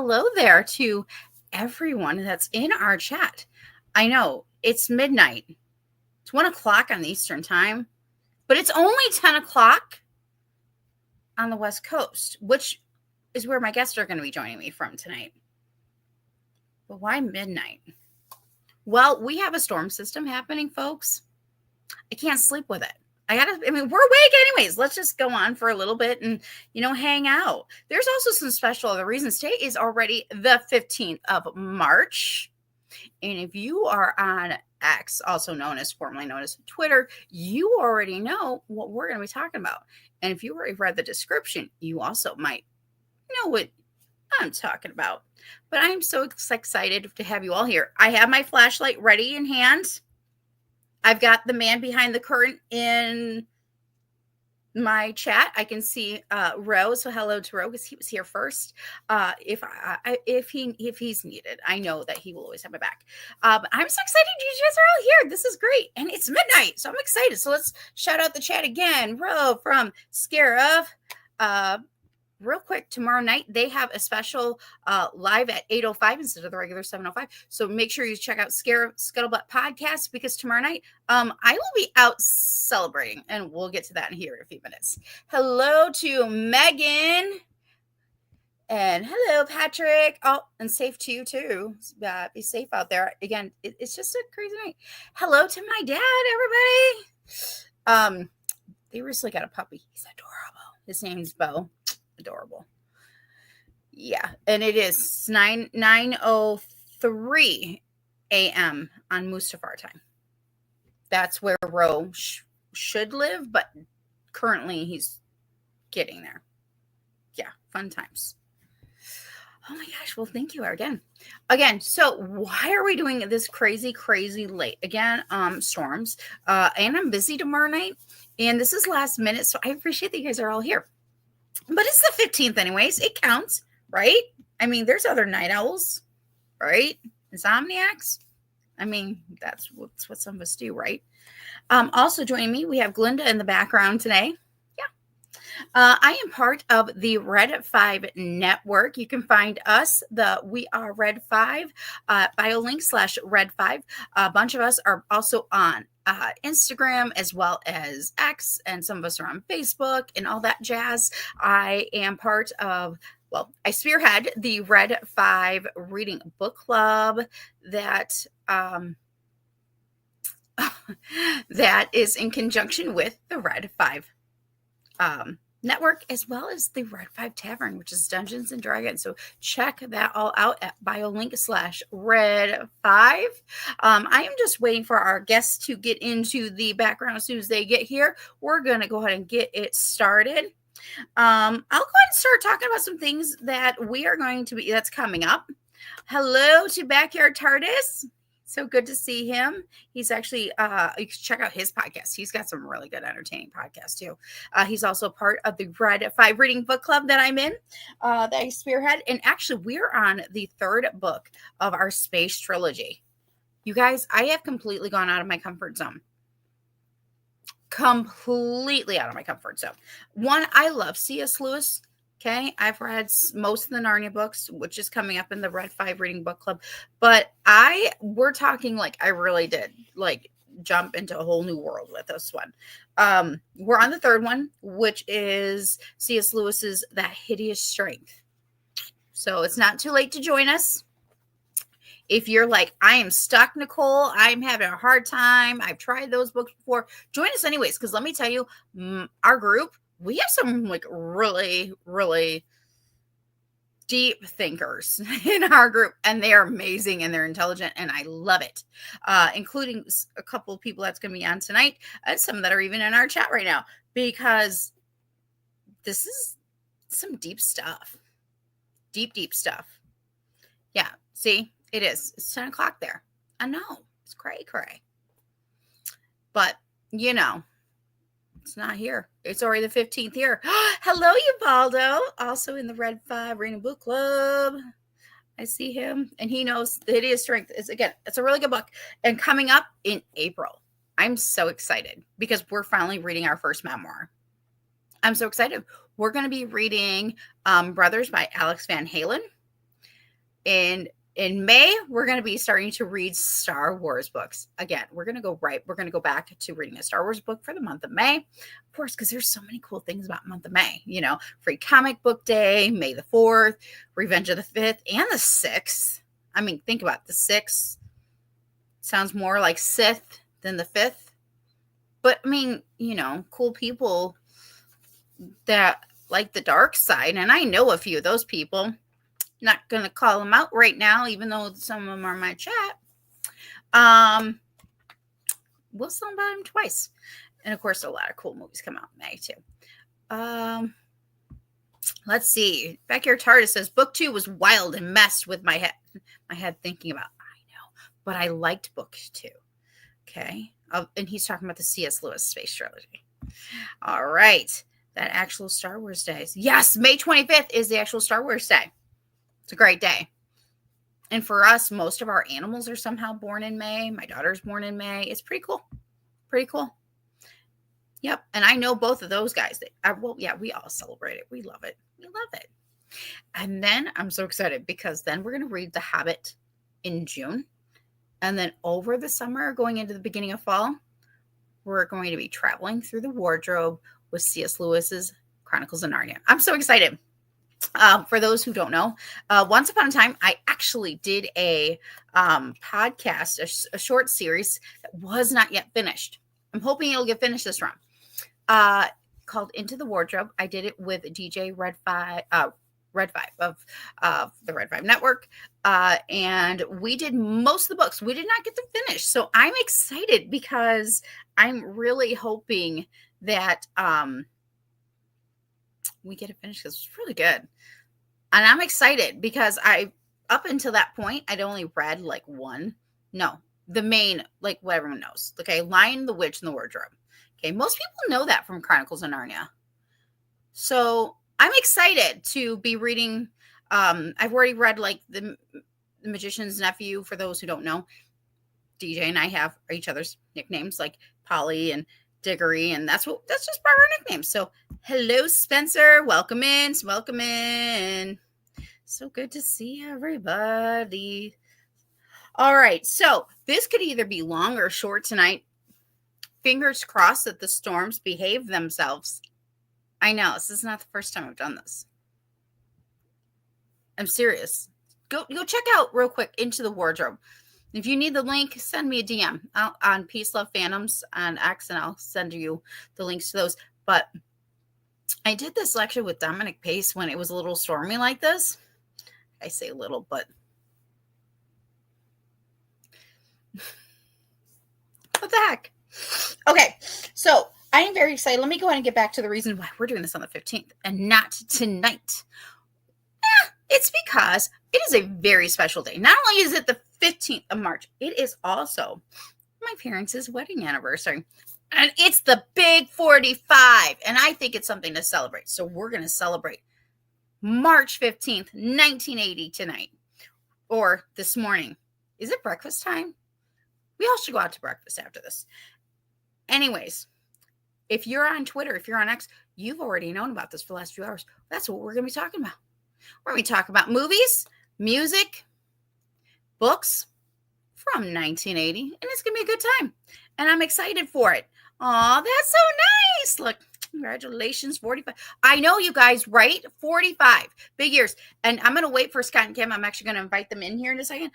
hello there to everyone that's in our chat. I know it's midnight. It's 1 o'clock on the Eastern time, but it's only 10 o'clock on the West Coast, which is where my guests are going to be joining me from tonight. But why midnight? Well, we have a storm system happening, folks. I can't sleep with it. We're awake anyways. Let's just go on for a little bit and, hang out. There's also some special other reasons. Today is already the 15th of March. And if you are on X, formerly known as Twitter, you already know what we're going to be talking about. And if you already read the description, you also might know what I'm talking about. But I'm so excited to have you all here. I have my flashlight ready in hand. I've got the man behind the curtain in my chat. I can see Ro. So hello to Ro because he was here first. If he's needed, I know that he will always have my back. But I'm so excited you guys are all here. This is great, and it's midnight, so I'm excited. So let's shout out the chat again. Ro from Scare of. Real quick, tomorrow night they have a special live at 8:05 instead of the regular 7:05. So make sure you check out Scuttlebutt Podcast because tomorrow night I will be out celebrating, and we'll get to that in here in a few minutes. Hello to Megan. And hello, Patrick. Oh, and safe to you too. Be safe out there. Again, it's just a crazy night. Hello to my dad, everybody. They recently got a puppy. He's adorable. His name's Bo. Adorable. Yeah, and it is 9:03 a.m. on Mustafar time. That's where Ro should live, but currently he's getting there. Yeah, fun times. Oh my gosh, well, thank you again. So why are we doing this crazy late? Again, storms. And I'm busy tomorrow night, and this is last minute, so I appreciate that you guys are all here. But it's the 15th anyways. It counts, right? There's other night owls, right? Insomniacs. That's what some of us do, right? Also joining me, we have Glinda in the background today. Yeah. I am part of the Red 5 network. You can find us, We Are Red 5, BioLink/Red5. A bunch of us are also on Instagram as well as X, and some of us are on Facebook and all that jazz. I am part of, I spearhead the Red 5 reading book club that that is in conjunction with the Red 5 network, as well as the Red 5 Tavern, which is Dungeons and Dragons. So check that all out at BioLink/Red5. I am just waiting for our guests to get into the background. As soon as they get here, we're going to go ahead and get it started. I'll go ahead and start talking about some things that that's coming up. Hello to Backyard TARDIS. So good to see him. He's actually, you can check out his podcast. He's got some really good, entertaining podcasts too. He's also part of the Red 5 reading book club that I'm in, that I spearhead. And actually, we're on the 3rd book of our space trilogy. You guys, I have completely gone out of my comfort zone. Completely out of my comfort zone. One, I love C.S. Lewis. Okay, I've read most of the Narnia books, which is coming up in the Red 5 reading book club. But we're talking I really did jump into a whole new world with this one. We're on the 3rd one, which is C.S. Lewis's That Hideous Strength. So it's not too late to join us. If you're I am stuck, Nicole, I'm having a hard time, I've tried those books before, join us anyways, because let me tell you, our group, we have some really, really deep thinkers in our group, and they are amazing and they're intelligent, and I love it, including a couple of people that's going to be on tonight, and some that are even in our chat right now, because this is some deep stuff. Deep stuff. Yeah, see, it's 10 o'clock there. I know, it's cray. But, it's not here. It's already the 15th year. Hello, Ubaldo. Also in the Red 5 reading book club. I see him, and he knows The Hideous Strength is, again, it's a really good book. And coming up in April, I'm so excited because we're finally reading our first memoir. I'm so excited. We're going to be reading Brothers by Alex Van Halen. In May, we're going to be starting to read Star Wars books. Again, we're going to go back to reading a Star Wars book for the month of May. Of course, because there's so many cool things about the month of May. Free Comic Book Day, May the 4th, Revenge of the 5th, and the 6th. I mean, think about it. The 6th sounds more like Sith than the 5th. But, I mean, cool people that like the dark side. And I know a few of those people. Not going to call them out right now, even though some of them are in my chat. We'll sell about them twice. And, of course, a lot of cool movies come out in May, too. Let's see. Backyard TARDIS says, Book 2 was wild and messed with my head thinking about, I know, but I liked Book 2. Okay. And he's talking about the C.S. Lewis Space Trilogy. All right. That actual Star Wars Day. Yes, May 25th is the actual Star Wars Day. It's a great day. And for us, most of our animals are somehow born in May. My daughter's born in May. It's pretty cool. Pretty cool. Yep. And I know both of those guys. We all celebrate it. We love it. We love it. And then I'm so excited because then we're going to read The Hobbit in June. And then over the summer, going into the beginning of fall, we're going to be traveling through the wardrobe with C.S. Lewis's Chronicles of Narnia. I'm so excited. For those who don't know, once upon a time, I actually did a podcast, a short series that was not yet finished. I'm hoping it'll get finished this round. Called Into the Wardrobe. I did it with DJ Red 5 of the Red 5 Network. And we did most of the books. We did not get them finished. So I'm excited because I'm really hoping that we get it finished because it's really good. And I'm excited because up until that point, I'd only read like the main, like what everyone knows. Okay. Lion, the Witch, and the Wardrobe. Okay. Most people know that from Chronicles of Narnia. So I'm excited to be reading. I've already read like the Magician's Nephew. For those who don't know, DJ and I have each other's nicknames like Polly and Diggory, and that's just part of our nicknames. So hello, Spencer. Welcome in. So good to see everybody. All right. So this could either be long or short tonight. Fingers crossed that the storms behave themselves. I know this is not the first time I've done this. I'm serious. Go check out real quick Into the Wardrobe. If you need the link, send me a DM on Peace Love Phantoms on X, and I'll send you the links to those. But I did this lecture with Dominic Pace when it was a little stormy like this. I say little, but what the heck? Okay, so I am very excited. Let me go ahead and get back to the reason why we're doing this on the 15th and not tonight. It's because it is a very special day. Not only is it the 15th of March, it is also my parents' wedding anniversary. And it's the big 45. And I think it's something to celebrate. So we're going to celebrate March 15th, 1980 tonight. Or this morning. Is it breakfast time? We all should go out to breakfast after this. Anyways, if you're on Twitter, if you're on X, you've already known about this for the last few hours. That's what we're going to be talking about. We're going to talk about movies, music, books from 1980, and it's going to be a good time. And I'm excited for it. Oh, that's so nice. Look, congratulations, 45. I know you guys, right? 45. Big years. And I'm going to wait for Scott and Kim. I'm actually going to invite them in here in a second.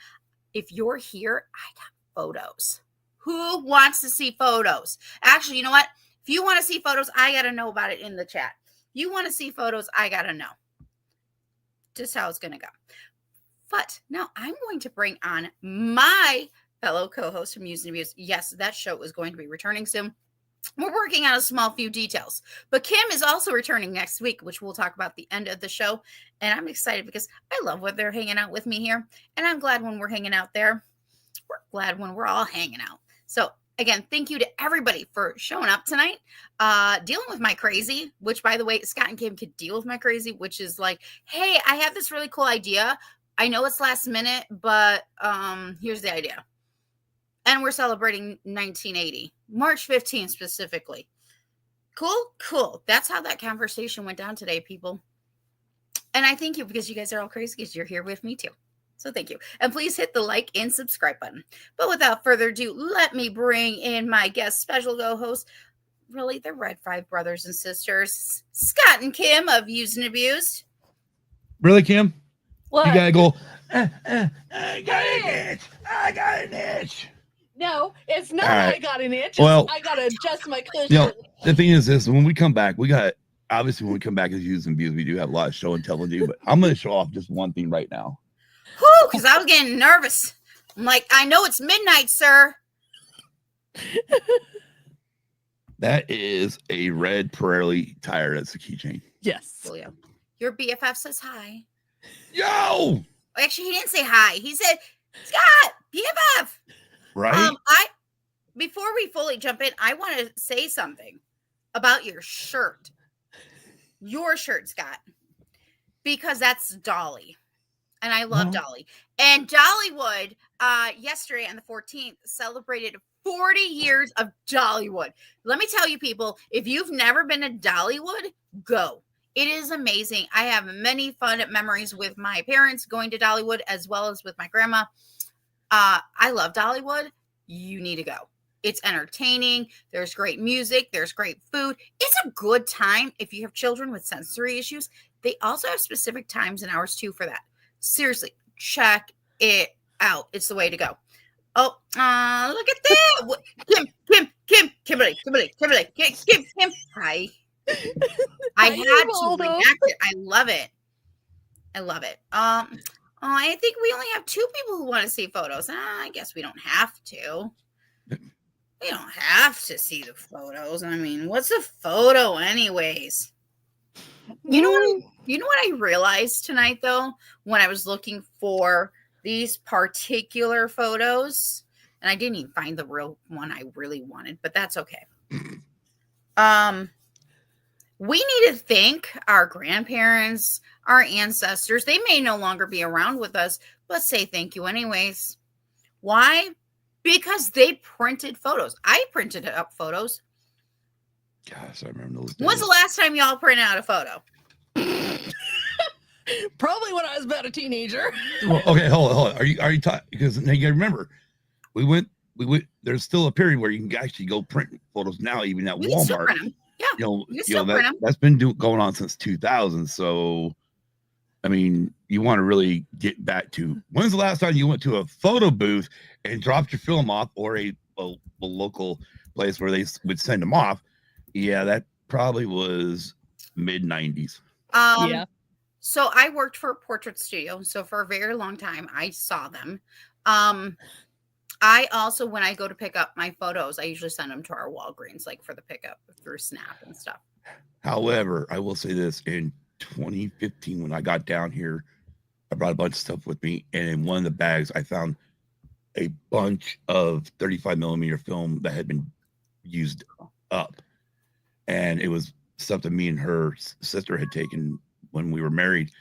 If you're here, I got photos. Who wants to see photos? Actually, you know what? If you want to see photos, I got to know about it in the chat. You want to see photos, I got to know. Just how it's going to go. But now I'm going to bring on my fellow co-host from Muse and Abuse. Yes, that show is going to be returning soon. We're working on a small few details. But Kim is also returning next week, which we'll talk about at the end of the show. And I'm excited because I love when they're hanging out with me here. And I'm glad when we're hanging out there. We're glad when we're all hanging out. So again, thank you to everybody for showing up tonight, dealing with my crazy, which, by the way, Scott and Kim could deal with my crazy, which is like, hey, I have this really cool idea. I know it's last minute, but here's the idea. And we're celebrating 1980, March 15th specifically. Cool. That's how that conversation went down today, people. And I thank you because you guys are all crazy because you're here with me too. So thank you. And please hit the like and subscribe button. But without further ado, let me bring in my guest special co-host, really the Red Five brothers and sisters, Scott and Kim of Used and Abused. Really, Kim? What? You gotta go, I got an itch. I got an itch. No, it's not. Right. I got an itch. Well, I gotta adjust my cushion. You know, the thing is this: when we come back, obviously when we come back as Used and Abused, we do have a lot of show and tell to do. But I'm going to show off just one thing right now. Whew, because I was getting nervous. I'm like, I know it's midnight, sir. That is a red Pirelli tire. That's a keychain. Yes. Julio, your BFF says hi. Yo! Actually, he didn't say hi. He said, Scott, BFF. Right? Before we fully jump in, I want to say something about your shirt. Your shirt, Scott. Because that's Dolly. And I love Dolly. And Dollywood, yesterday on the 14th, celebrated 40 years of Dollywood. Let me tell you, people, if you've never been to Dollywood, go. It is amazing. I have many fun memories with my parents going to Dollywood as well as with my grandma. I love Dollywood. You need to go. It's entertaining. There's great music. There's great food. It's a good time if you have children with sensory issues. They also have specific times and hours too for that. Seriously, check it out. It's the way to go. Oh, look at that. Kimberly. Kim. Hi. I had to react it. I love it. I think we only have 2 people who want to see photos. I guess we don't have to. We don't have to see the photos. I mean, what's a photo anyways? You know what I realized tonight though, when I was looking for these particular photos, and I didn't even find the real one I really wanted, but that's okay. We need to thank our grandparents, our ancestors. They may no longer be around with us, but say thank you anyways. Why? Because they printed photos. I printed up photos. Gosh, I remember those days. When's the last time y'all printed out a photo? Probably when I was about a teenager. Well, okay, hold on. Are you talking? Because now you gotta remember, we went. There's still a period where you can actually go print photos now, even at Walmart. Yeah, that's been going on since 2000. So, I mean, you want to really get back to when's the last time you went to a photo booth and dropped your film off, or a local place where they would send them off? Yeah, that probably was mid 90s. Yeah. So I worked for a portrait studio. So for a very long time, I saw them. I also, when I go to pick up my photos, I usually send them to our Walgreens, like for the pickup through Snap and stuff. However, I will say this: in 2015, when I got down here, I brought a bunch of stuff with me, and in one of the bags, I found a bunch of 35 millimeter film that had been used up, and it was stuff that me and her sister had taken when we were married.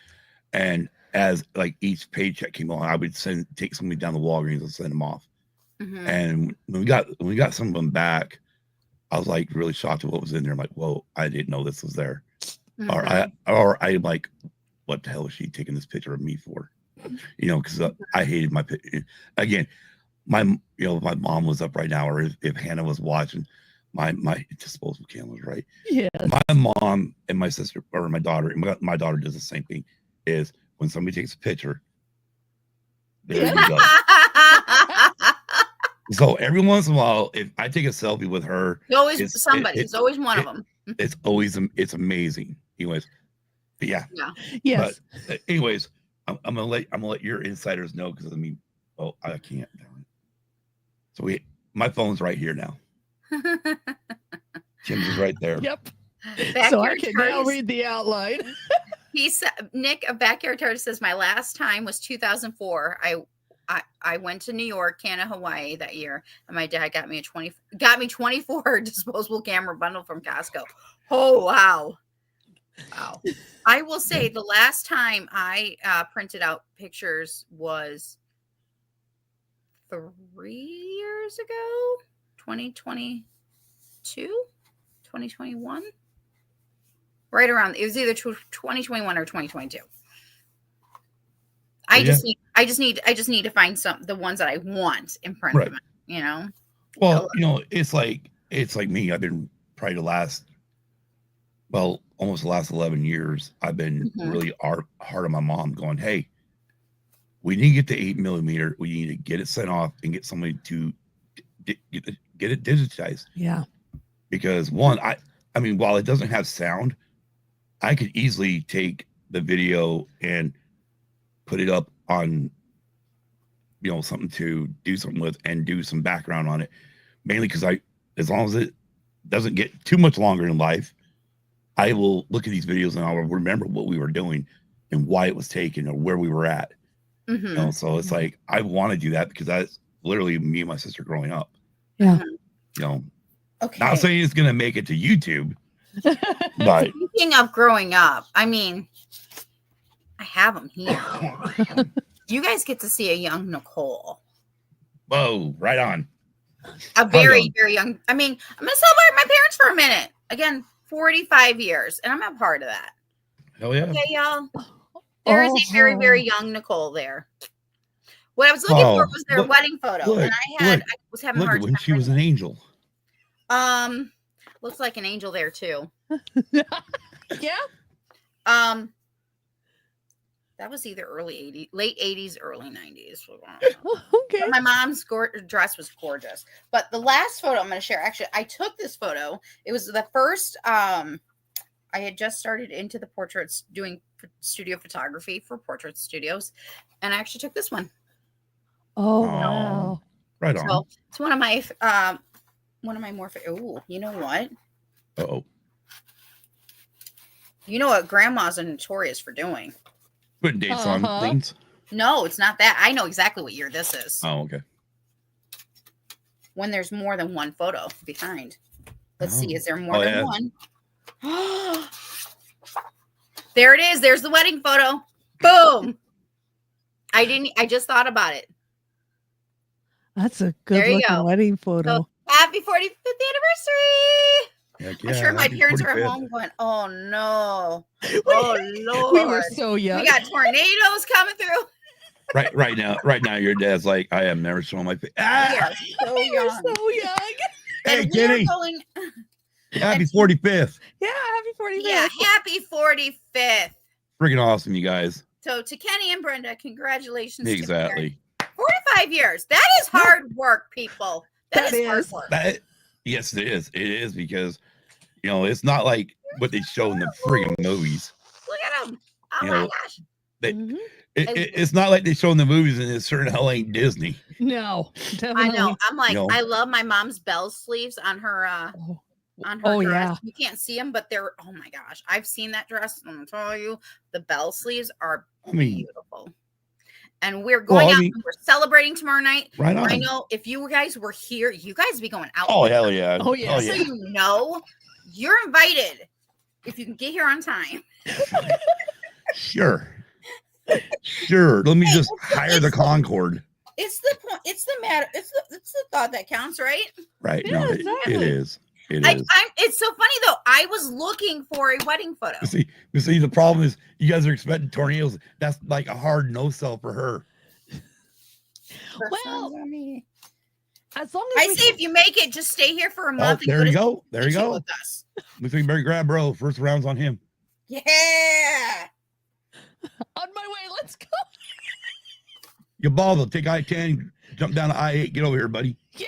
And as like each paycheck came on, I would take somebody down the Walgreens and send them off. Mm-hmm. And when we got some of them back, I was like really shocked at what was in there. I'm like, whoa, I didn't know this was there. Mm-hmm. Or I like, what the hell is she taking this picture of me for? You know, because I hated my picture. Again, my mom was up right now, or if Hannah was watching, my disposable camera was right. Yeah. My mom and my sister, or my daughter does the same thing. Is when somebody takes a picture, there you go. So every once in a while, if I take a selfie with her, it's somebody. It's always one of them. It's amazing. Anyways, but yeah. Yes. But anyways, I'm gonna let your insiders know, because I mean, I can't. So my phone's right here now. Kim's is right there. Yep. So I can now read the outline. He said, Nick of Backyard Tardis says, my last time was 2004. I went to New York, Canada, Hawaii that year, and my dad got me 24 disposable camera bundle from Costco. Oh, wow. I will say the last time I printed out pictures was 3 years ago, 2022, 2021. Right around, it was either 2021 or 2022. I I just need to find the ones that I want in print. Right. You know. Well, it's like me. I've been probably almost the last 11 years. I've been really hard on my mom, going, "Hey, we need to get the 8mm. We need to get it sent off and get somebody to get it digitized." Yeah. Because one, I mean, while it doesn't have sound, I could easily take the video and put it up on, something to do something with and do some background on it. Mainly because as long as it doesn't get too much longer in life, I will look at these videos and I'll remember what we were doing and why it was taken or where we were at. So it's like, I want to do that because that's literally me and my sister growing up. Yeah. Okay. Not saying it's going to make it to YouTube, but speaking of growing up, I mean, I have them here. You guys get to see a young Nicole. Whoa, right on. A very, very young. I mean, I'm going to celebrate my parents for a minute. Again, 45 years, and I'm a part of that. Hell yeah. Okay, y'all. There is a very, very young Nicole there. What I was looking for was their wedding photo, and I was having a hard time. When she was an angel. Looks like an angel there too. Yeah. That was either late 80s, early 90s. Okay. But my mom's dress was gorgeous. But the last photo I'm going to share, actually, I took this photo. It was the first, I had just started into the portraits, doing studio photography for portrait studios. And I actually took this one. Oh, wow. Right on. So it's one of my more, ooh, you know what? Uh-oh. You know what grandmas are notorious for doing? Putting dates on things? No, it's not that. I know exactly what year this is. Oh, okay. When there's more than one photo behind. Let's see. Is there more than one? There it is. There's the wedding photo. Boom. I just thought about it. That's a good looking wedding photo. So, happy 45th anniversary. Heck yeah, I'm sure my parents are at home going, oh no. Oh Lord. We were so young. We got tornadoes coming through. Right now, your dad's like, I am never showing my face. Ah! We are so young. Hey, Kenny. Happy 45th. Yeah, happy 45th. Yeah, happy 45th. Freaking awesome, you guys. So to Kenny and Brenda, congratulations. Exactly. 45 years. That is hard work, people. That is hard work. Yes, it is. It is because, it's not like what they show in the friggin' movies. Look at them. Oh my gosh. It's not like they show in the movies, and it certain hell ain't Disney. No, definitely. I know. I'm like, I love my mom's bell sleeves on her dress. Yeah. You can't see them, but they're, oh my gosh. I've seen that dress. I'm telling you, the bell sleeves are beautiful. And we're going out. We're celebrating tomorrow night. Right on. I know if you guys were here, you guys would be going out. Oh, hell yeah. Oh, yeah. So you're invited if you can get here on time. Sure. Let me just hire the Concorde. It's the point. It's the matter. It's the thought that counts, right? Right. Yeah, No, exactly. it is. It's so funny though. I was looking for a wedding photo. You see, the problem is you guys are expecting tornadoes. That's like a hard no sell for her. Well, as long as I say, if you make it, just stay here for a month. There you go. There you go. With us. We think better grab bro. First round's on him. Yeah. On my way. Let's go. You ball, take I-10, jump down to I-8. Get over here, buddy. Yeah.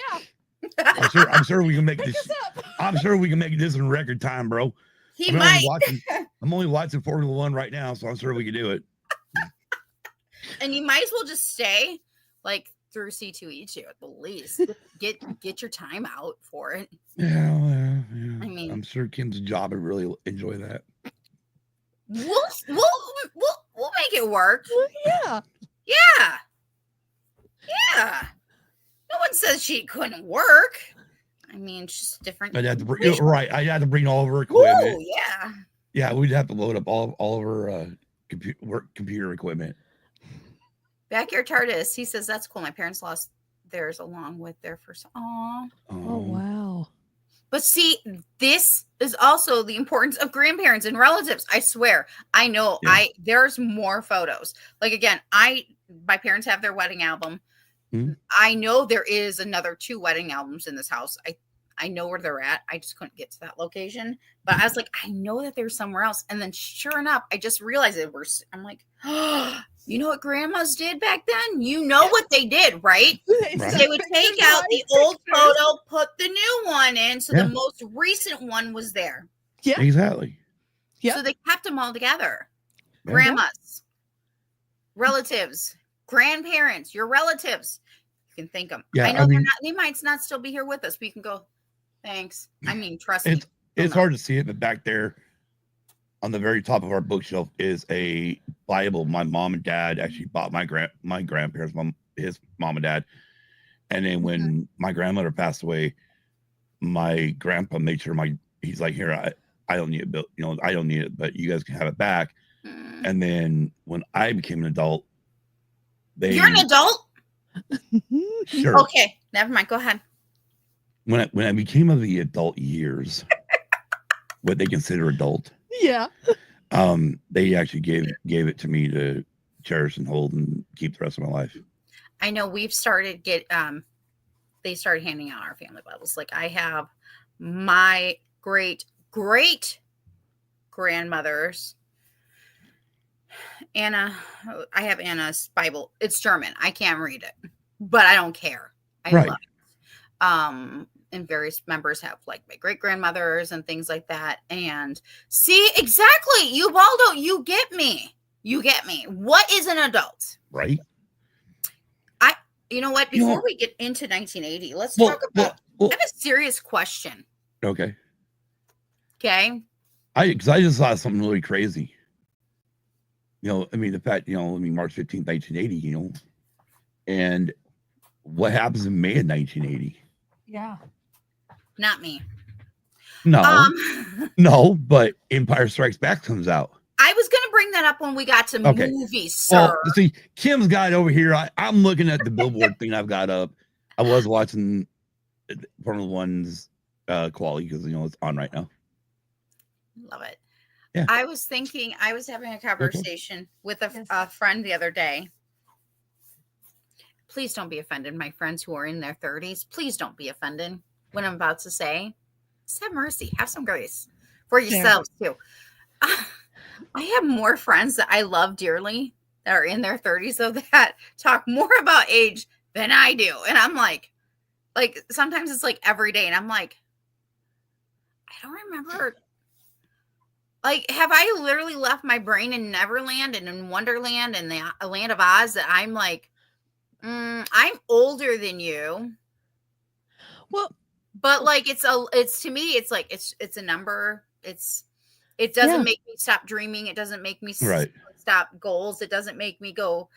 I'm sure we can make this. Up. I'm sure we can make this in record time, bro. I'm only watching Formula One right now, so I'm sure we can do it. And you might as well just stay like through C2E2 at the least. Get your time out for it. Yeah. I mean, I'm sure Kim's job would really enjoy that. We'll make it work. Yeah. No one says she couldn't work. I mean, it's just different. I'd have to bring all of her equipment. Ooh, yeah. Yeah, we'd have to load up all of her computer equipment. Backyard TARDIS. He says that's cool. My parents lost theirs along with their first. Aww. Oh wow. But see, this is also the importance of grandparents and relatives. I swear. I know. Yeah. There's more photos. Like again, I my parents have their wedding album. Mhm. I know there is another 2 wedding albums in this house. I know where they're at. I just couldn't get to that location. But I was like, I know that there's somewhere else. And then sure enough, I just realized I'm like, oh, you know what grandmas did back then? You know what they did, right? Right. They would take out the old photo, put the new one in. So Yeah. the most recent one was there. Yeah. Exactly. Yeah. So they kept them all together. Yeah. Grandmas, relatives, grandparents, your relatives. You can thank them. Yeah, I know I mean- they might not still be here with us, but you can go, thanks. I mean, trust me. It's hard to see it, but back there on the very top of our bookshelf is a Bible my mom and dad actually bought my grandparents, his mom and dad. And then when my grandmother passed away, my grandpa made sure he's like, here, I don't need it, Bill. You know, I don't need it, but you guys can have it back. Mm. And then when I became an adult, You're an adult? Sure. Okay, never mind. Go ahead. When I became of the adult years, what they consider adult, Yeah. they actually gave it to me to cherish and hold and keep the rest of my life. I know we've started they started handing out our family Bibles. Like I have my great grandmother's Anna. I have Anna's Bible. It's German. I can't read it, but I don't care. I Right. love it. And various members have like my great grandmothers and things like that. And see, exactly, Ubaldo, you get me. You get me. What is an adult? Right. You know what? You know- Before we get into 1980, let's talk about. I have a serious question. Okay. Okay. Because I just saw something really crazy. You know, I mean, the fact, March 15th, 1980, and what happens in May of 1980? Yeah. Not me. No, no, but Empire Strikes Back comes out. I was going to bring that up when we got to Okay. movies, sir. Well, see, Kim's got it over here. I'm looking at the billboard thing I've got up. I was watching Formula One's quality because, it's on right now. Love it. Yeah. I was having a conversation with a friend the other day. Please don't be offended, my friends who are in their 30s. Please don't be offended when I'm about to say. Just have mercy. Have some grace for yourselves, too. I have more friends that I love dearly that are in their 30s, though, that talk more about age than I do. And I'm like sometimes it's like every day. And I'm like, I don't remember. Like, have I literally left my brain in Neverland and in Wonderland and the Land of Oz that I'm like, I'm older than you. Well, but like, it's to me, it's like, it's a number. It doesn't make me stop dreaming. It doesn't make me stop goals. It doesn't make me go,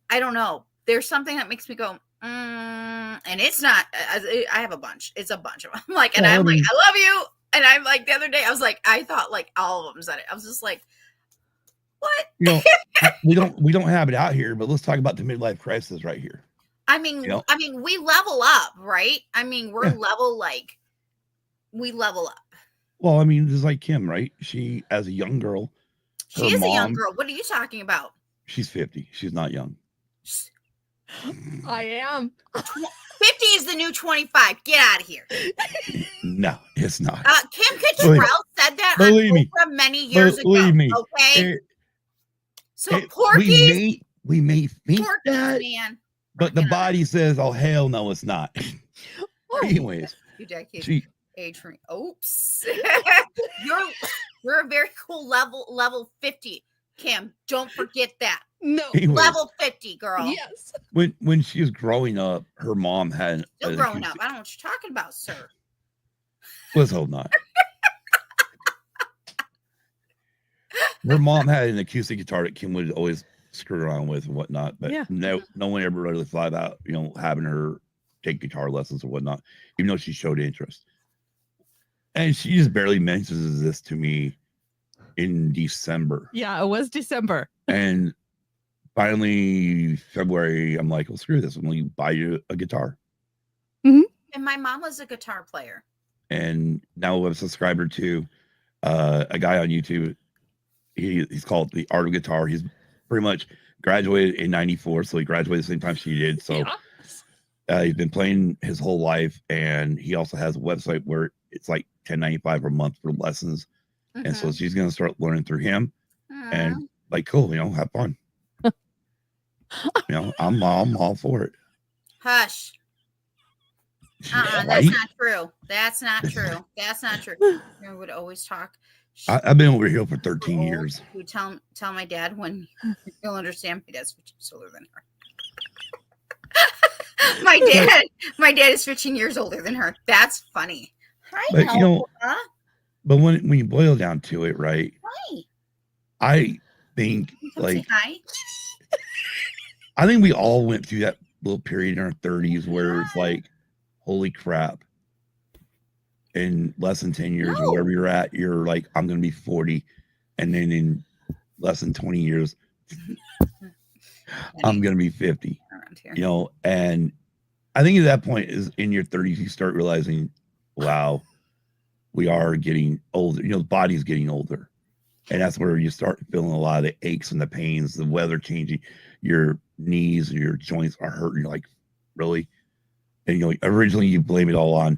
I don't know. There's something that makes me go, and it's not, I have a bunch. It's a bunch of them. I'm like, and I'm like, I love you. And I'm like, the other day, I was like, I thought like all of them said it. I was just like, what? We don't have it out here, but let's talk about the midlife crisis right here. I mean, we level up, right? I mean, we're we level up. Well, I mean, just like Kim, right? She, as a young girl, she is a young girl. What are you talking about? She's 50. She's not young. I am. 50 is the new 25. Get out of here. No, it's not. Kim Cattrall said that believe me, many years ago. Believe me. Okay. So Porky's, we may think Porky's, that, man, but the body says, "Oh hell no, it's not." Anyways, you decade age for me. Oops. you're a very cool level 50, Kim. Don't forget that. No. Anyways, level 50, girl. Yes. When she was growing up, her mom had still growing up. I don't know what you're talking about, sir. Let's hold on. Her mom had an acoustic guitar that Kim would always screw around with and whatnot, but no one ever really thought about having her take guitar lessons or whatnot, even though she showed interest. And she just barely mentions this to me in December. Yeah, it was December. And finally, February, I'm like, well, screw this. I'm going to buy you a guitar. Mm-hmm. And my mom was a guitar player. And now I'm a subscriber to a guy on YouTube. He's called The Art of Guitar. He's pretty much graduated in 94, so he graduated the same time she did. So he's been playing his whole life, and he also has a website where it's like $10.95 a month for lessons. And so she's going to start learning through him. And like, cool, have fun. I'm all for it. Hush. That's not true. That's not true. That's not true. I would always talk. I've been over here for 13 years. You tell my dad when he'll understand. My dad's 15 years older than her. my dad is 15 years older than her. That's funny. Hi, but when you boil down to it, right? Hi. I think like hi. I think we all went through that little period in our 30s where it's like, holy crap. In less than 10 years or wherever you're at, you're like, I'm going to be 40. And then in less than 20 years, I'm going to be 50. And I think at that point is in your 30s, you start realizing, wow, we are getting older. The body's getting older. And that's where you start feeling a lot of the aches and the pains, the weather changing, your knees and your joints are hurting. You're like, really? And originally you blame it all on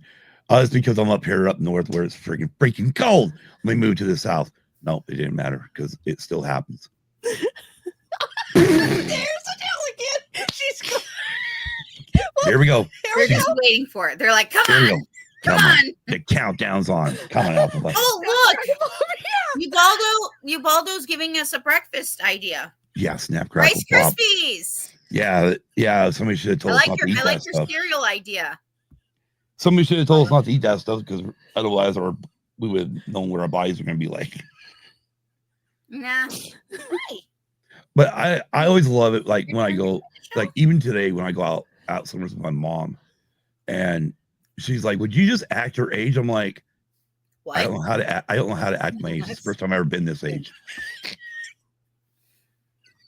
it's because I'm up north where it's freaking cold. Let me move to the south. No, it didn't matter because it still happens. There's Adele again. She's Here we go. They're just waiting for it. They're like, come on. The countdown's on. Come on, Alpha. Oh, look. Ubaldo's giving us a breakfast idea. Yeah, snap, crackle, Rice Krispies. Yeah. Somebody should have told us not to eat that stuff. I like your cereal idea. Somebody should have told us not to eat that stuff because otherwise we would have known where our bodies are going to be like. Nah. But I always love it. Like when I go, like even today when I go out somewhere with my mom, and she's like, "Would you just act your age?" I'm like, what? I don't know how to act my age. It's the first time I've ever been this age.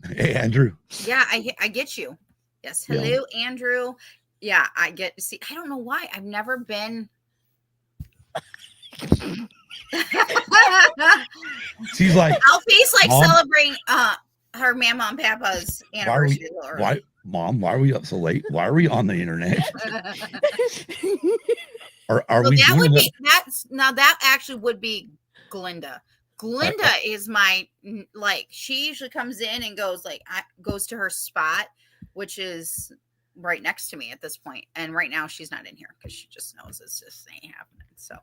Hey, Andrew. Yeah, I get you. Yes. Hello, Andrew. Yeah, I get. See, I don't know why. I've never been. She's like, Alfie's like celebrating her mama and papa's anniversary. Why are we up so late? Why are we on the internet? Are we? That actually would be Glinda. Glinda is my she usually comes in and goes goes to her spot, which is right next to me at this point. And right now she's not in here because she just knows it's just ain't happening. So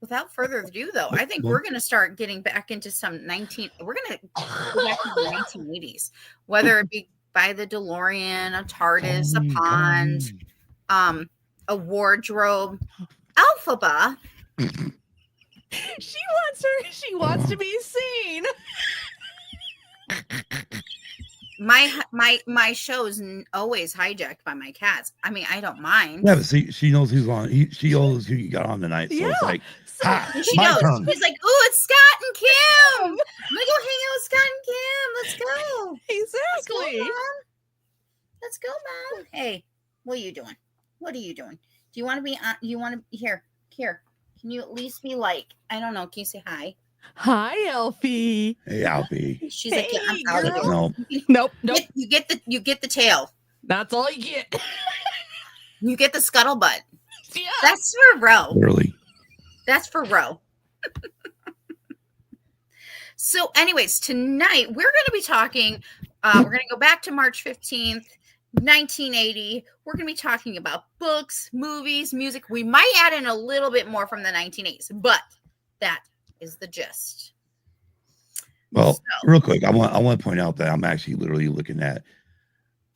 without further ado though, I think we're gonna start getting back into we're gonna go back to the 1980s, whether it be by the DeLorean, a TARDIS, a pond, a wardrobe, Alphaba. She wants to be seen. My show's always hijacked by my cats. I mean, I don't mind. Yeah, but see, she knows who's on. She knows who you got on tonight. So it's like, she knows. Turn. She's like, "Ooh, it's Scott and Kim. I'm gonna go hang out with Scott and Kim. Let's go." Exactly. Let's go, Mom. Hey, what are you doing? Do you want to be on? You want to here? Can you at least be like, I don't know, can you say hi? Hi, Alfie. Hey, Alfie. She's like, yeah, I'm out of here. Nope. You get the tail. That's all you get. You get the scuttlebutt. Yeah. That's for Ro. Really? That's for Ro. So anyways, tonight we're going to be talking, we're going to go back to March 15th, 1980. We're going to be talking about books, movies, music. We might add in a little bit more from the 1980s, but that is the gist. Well, real quick, I want to point out that I'm actually literally looking at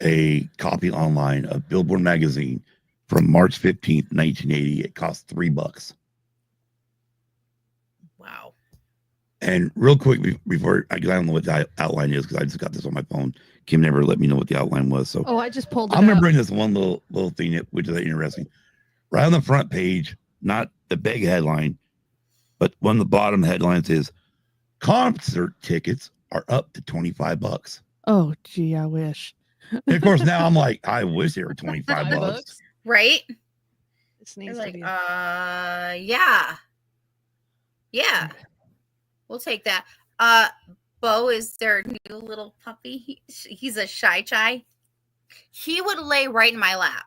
a copy online of Billboard magazine from March 15th, 1980. It cost $3. Wow. And real quick before, I don't know what the outline is because I just got this on my phone. Kim never let me know what the outline was. So I just pulled it. I'm going to bring this one little thing up, which is interesting. Right on the front page, not the big headline, but one of the bottom headlines is concert tickets are up to $25. Oh, gee, I wish. And of course, now I'm like, I wish they were $25. Right? This needs like, to be... yeah. We'll take that. Bo is their new little puppy. He's a shy. He would lay right in my lap.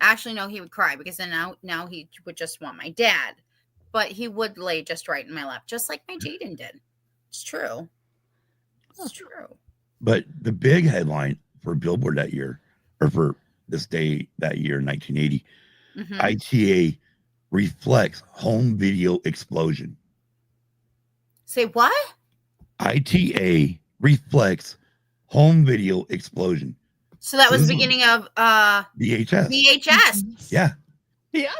Actually, no, he would cry because then now he would just want my dad. But he would lay just right in my lap, just like my Jaden did. It's true. It's true. But the big headline for Billboard that year, or for this day that year, 1980, ITA reflects home video explosion. Say what? ITA reflects home video explosion. So that was the beginning of VHS. VHS. Yeah. Yeah.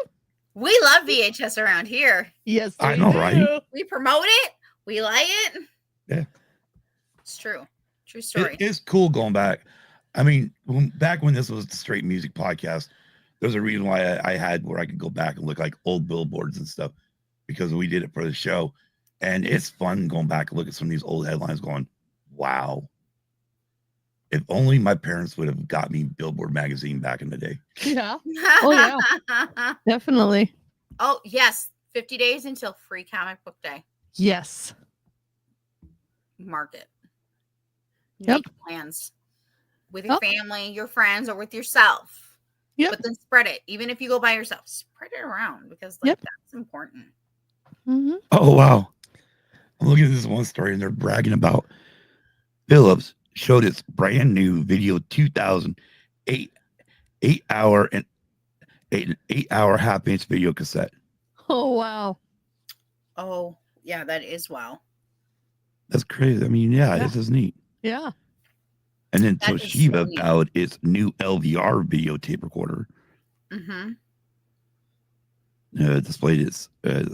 We love VHS around here. Yes, I know, right? We promote it. We like it. Yeah. It's true. True story. It's cool going back. I mean, back when this was the Straight Music Podcast, there's a reason why I had where I could go back and look like old billboards and stuff, because we did it for the show. And it's fun going back and look at some of these old headlines going, wow. If only my parents would have got me Billboard magazine back in the day. Yeah. Oh, yeah. Definitely. Oh, yes. 50 days until free comic book day. Yes. Mark it. Yep. Make plans with your family, your friends, or with yourself. Yep. But then spread it. Even if you go by yourself, spread it around because that's important. Mm-hmm. Oh, wow. I'm looking at this one story and they're bragging about Philips showed its brand new video 2008 8-hour half-inch video cassette. Oh, wow. Oh, yeah, that is wow. That's crazy. I mean, yeah. This is neat. Yeah. And then Toshiba vowed its new LVR videotape recorder. Mm-hmm. Displayed it's a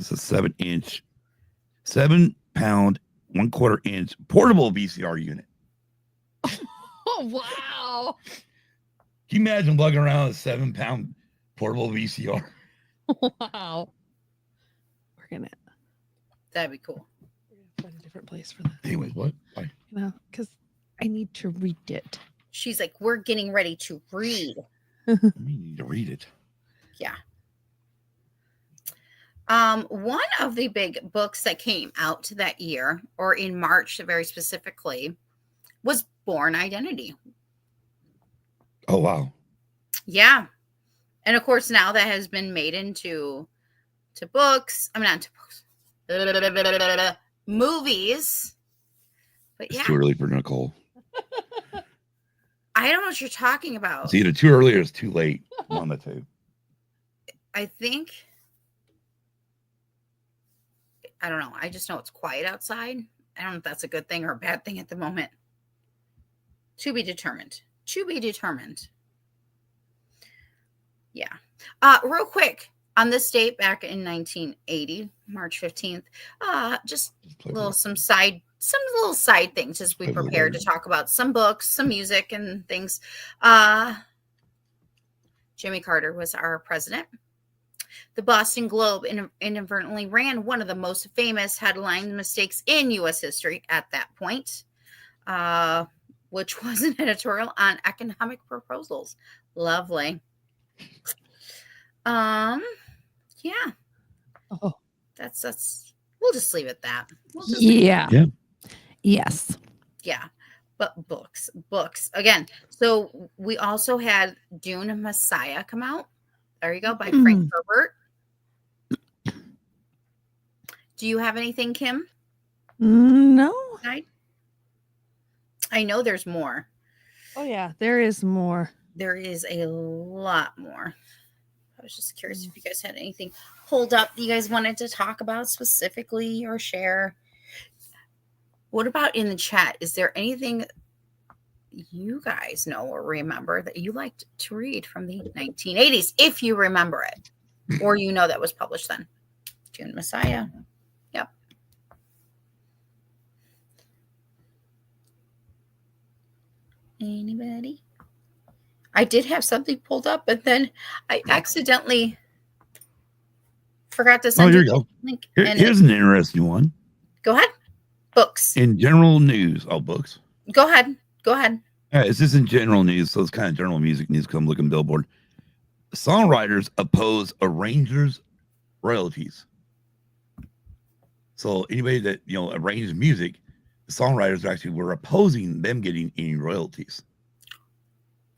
7-pound, 1/4 inch portable VCR unit. Oh, wow. Can you imagine lugging around a 7-pound portable VCR? Wow. We're gonna. That'd be cool. Find a different place for that. Anyways, what? Why? Because I need to read it. She's like, we're getting ready to read. You need to read it. Yeah. One of the big books that came out that year, or in March very specifically, was Bourne Identity. Oh, wow. Yeah. And of course, now that has been made into books. I mean, not into books. Movies. But It's yeah. too early for Nicole. I don't know what you're talking about. It's either too early or it's too late. One of the two. I think, I don't know. I just know it's quiet outside. I don't know if that's a good thing or a bad thing at the moment. To be determined. To be determined. Yeah. Real quick, on this date back in 1980, March 15th, just some little side things as we prepare to talk about some books, some music and things. Jimmy Carter was our president. The Boston Globe inadvertently ran one of the most famous headline mistakes in U.S. history at that point, which was an editorial on economic proposals. Lovely. Yeah. Oh. That's we'll just leave it at that. Yeah. Yes. Yeah. But books. Again, so we also had Dune Messiah come out. There you go, by Frank Herbert. Do you have anything, Kim? No. I know there's more. Oh, yeah, there is more. There is a lot more. I was just curious if you guys had anything pulled up that you guys wanted to talk about specifically or share. What about in the chat? Is there anything you guys know or remember that you liked to read from the 1980s, if you remember it, or you know that was published then? Dune Messiah. Yep. Anybody? I did have something pulled up, but then I accidentally forgot to send you go. link. Here's an interesting one. Go ahead. Books. In general news. Oh, books. Go ahead. It's just in general news, so it's kind of general music news. Come look in Billboard. Songwriters oppose arrangers' royalties. So anybody that arranges music, the songwriters actually were opposing them getting any royalties.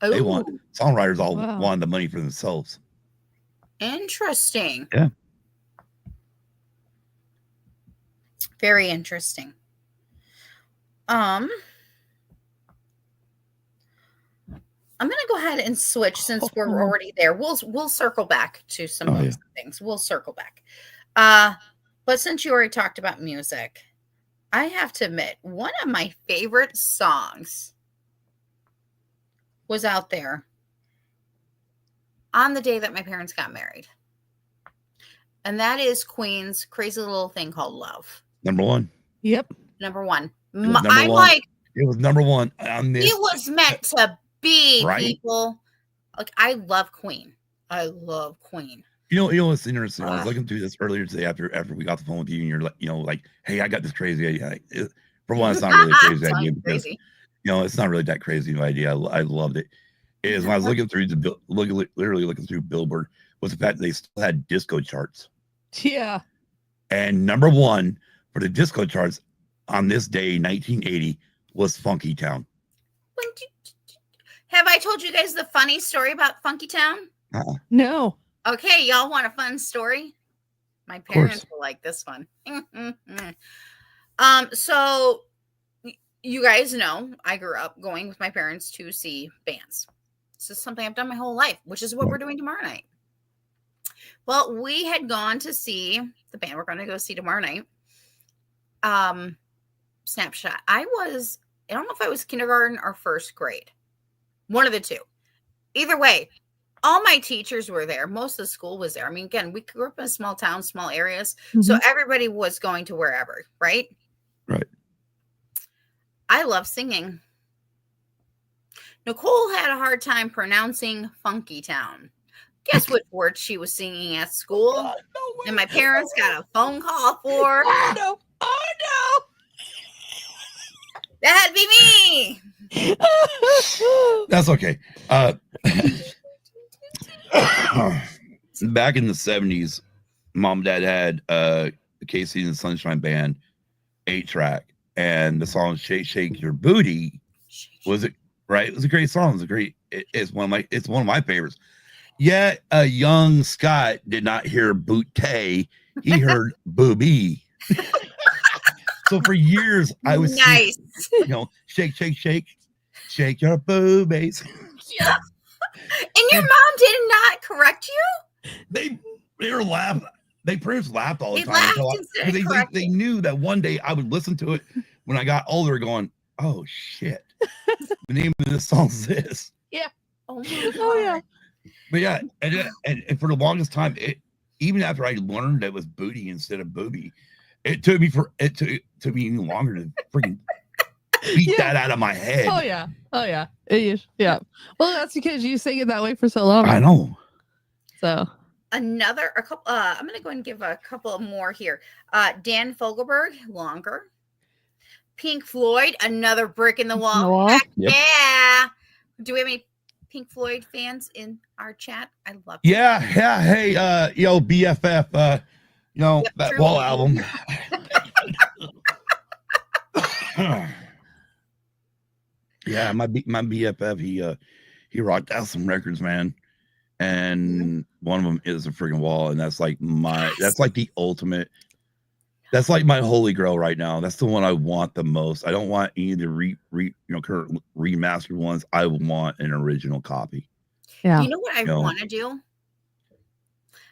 They want Ooh, songwriters all Wow. wanted the money for themselves. interesting. Yeah. Very interesting. I'm gonna go ahead and switch since we're already there. We'll circle back to some Oh, yeah. things. We'll circle back. But since you already talked about music, I have to admit, one of my favorite songs was out there on the day that my parents got married. And that is Queen's Crazy Little Thing Called Love. Number one. Yep. Number one. Number I'm one. like, It was number one on this. it was meant to be, Right. people. Like, I love Queen. I love Queen. You know what's interesting? I was looking through this earlier today after we got the phone with you, and you're like, like, hey, I got this crazy idea. For one, it's not really a crazy idea because Crazy. it's not really that crazy of an idea. I loved it. Is when I was looking through literally looking through Billboard, was the fact that they still had disco charts. Yeah. And number one for the disco charts on this day, 1980, was Funky Town. Have I told you guys the funny story about Funky Town? No. Okay, y'all want a fun story? My parents will like this one. So you guys know I grew up going with my parents to see bands. This is something I've done my whole life, which is what we're doing tomorrow night. Well, we had gone to see the band we're going to go see tomorrow night. Snapshot. I don't know if I was kindergarten or first grade. One of the two. Either way, all my teachers were there. Most of the school was there. I mean, again, we grew up in a small town, small areas. Mm-hmm. So everybody was going to wherever, right? Right. I love singing. Nicole had a hard time pronouncing Funky Town. Guess what word she was singing at school? And my parents got a phone call for. Oh, no. Oh, That'd be me. That's okay. Back in the 70s, Mom and Dad had Casey and the Sunshine Band 8-track, and the song "Shake Shake Your Booty" was it right? It was a great song. It's one of my favorites. Yet a young Scott did not hear "booty," he heard "booby." So for years I was nice. Shake, shake, shake, shake your boobies. Yeah. And your mom did not correct you? They were laughing. They pretty much laughed all the They time. laughed They knew that one day I would listen to it when I got older, going, "Oh shit, the name of this song is this." Yeah. Oh my God. Oh, yeah. But yeah, and for the longest time, even after I learned that it was booty instead of booby, it took me even longer to freaking beat that out of my head. Oh yeah. Oh yeah. Yeah. Well, that's because you sing it that way for so long. I know. So I'm gonna go ahead and give a couple more here. Dan Fogelberg, Longer. Pink Floyd, Another Brick in the Wall. Yep. Yeah. Do we have any Pink Floyd fans in our chat? I love it. Yeah. Hey, BFF, that true. Wall album. Yeah, my BFF, he rocked out some records, man. And one of them is a freaking Wall, and that's like that's like the ultimate. That's like my holy grail right now. That's the one I want the most. I don't want any of the current remastered ones. I want an original copy. yeah. You know what I want to do?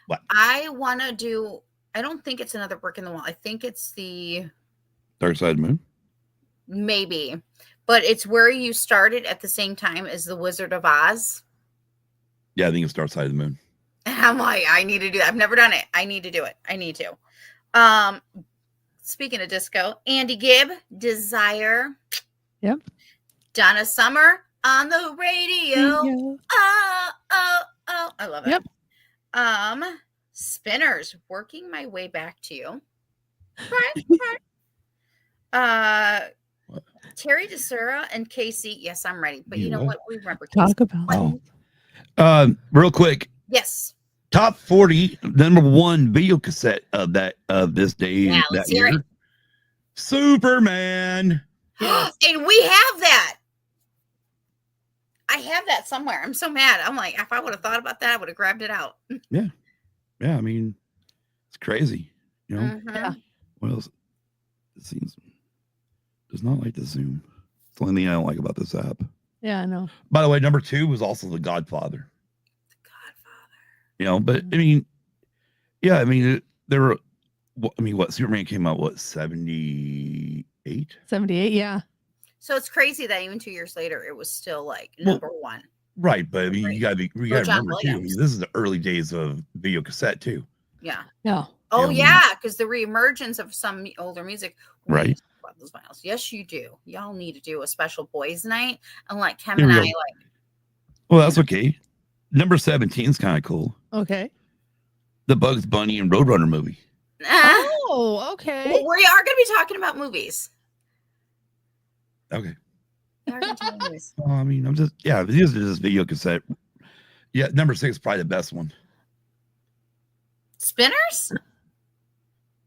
What? I want to do. I don't think it's Another Brick in the Wall. I think it's the Dark Side of the Moon. maybe, but it's where you started at the same time as the Wizard of Oz. Yeah, I think it's Dark Side of the Moon. And I'm like, I need to do that. I've never done it. I need to do it. I need to. Speaking of disco, Andy Gibb, Desire. Yep. Donna Summer on the radio. Oh, I love it. Yep. Spinners, Working My Way Back to You. Terry DeSura and Casey. Yes, I'm ready. But you know what? We remember Casey. Talk about Real quick. Yes. Top 40, number one video cassette of this day, Yeah, that let's hear year. it. Superman. Yes. And we have that. I have that somewhere. I'm so mad. I'm like, if I would have thought about that, I would have grabbed it out. Yeah, I mean, it's crazy. You know, Mhm. Yeah. what else? It seems does not like the Zoom. It's the only thing I don't like about this app. Yeah, I know. By the way, number 2 was also The Godfather. Godfather. You know, but I mean, yeah, I mean, there were. I mean, what Superman came out? What 78? 78. Yeah. So it's crazy that even 2 years later, it was still like Well, number one. Right, but I mean, Right. you gotta John remember too. I mean, Williams. this is the early days of video cassette too. Yeah. Yeah. Oh, Yeah. yeah. Because the reemergence of some older music. We Right. need to talk about those vinyls. Yes, you do. Y'all need to do a special boys' night. And like Kim There and we I, go. like, Well, that's okay. Number 17 is kind of cool. Okay. The Bugs Bunny and Roadrunner movie. Oh, okay. well, we are going to be talking about movies. Okay. We are gonna talk about movies. Well, I mean, I'm just these are just video cassette. Yeah, number 6 is probably the best one. Spinners?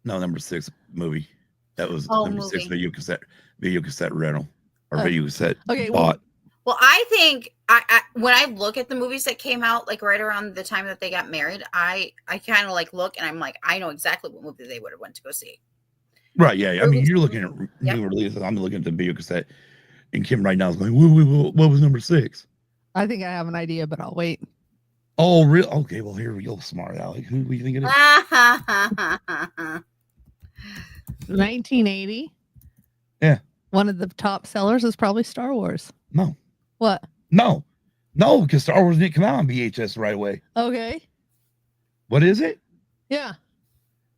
No, number 6 movie. That was Oh, number 6 movie. video cassette rental or Oh. video cassette Okay, well, bought. Well, I think I when I look at the movies that came out like right around the time that they got married, I kind of like look and I'm like, I know exactly what movie they would have went to go see. Right, yeah. I mean, Release- you're looking at Yep. new releases. I'm looking at the video cassette, and Kim right now is going, what was number 6? I think I have an idea, but I'll wait. Oh, real? Okay, well, here we go, smart Alec. Who do you think it is? 1980. Yeah. One of the top sellers is probably Star Wars. No, What? no, because Star Wars didn't come out on VHS right away. Okay. What is it? Yeah.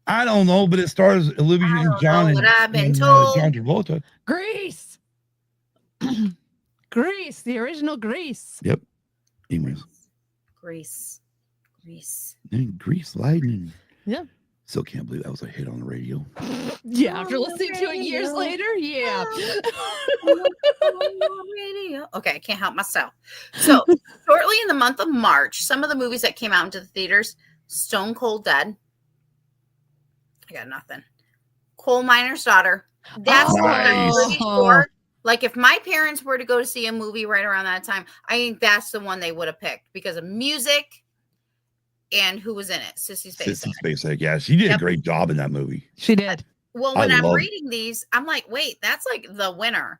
I don't know, but it stars Olivia I don't Newton-John know and, what I've been and, told. John Travolta. Grease. Grease, the original Grease. Anyways, Grease. then Grease Lightning. Yeah. Still can't believe that was a hit on the radio. Yeah, after On the listening to it years radio. later, yeah. Radio. Okay, I can't help myself. So, shortly in the month of March, some of the movies that came out into the theaters: Stone Cold Dead. I got nothing. Coal Miner's Daughter. That's what I'm Nice. pretty sure. Like, if my parents were to go to see a movie right around that time, I think that's the one they would have picked because of music and who was in it. Sissy Spacek. Sissy Spacek. Yeah, she did Yep. a great job in that movie. She did. Well, I when I'm love- reading these, I'm like, wait, that's like the winner.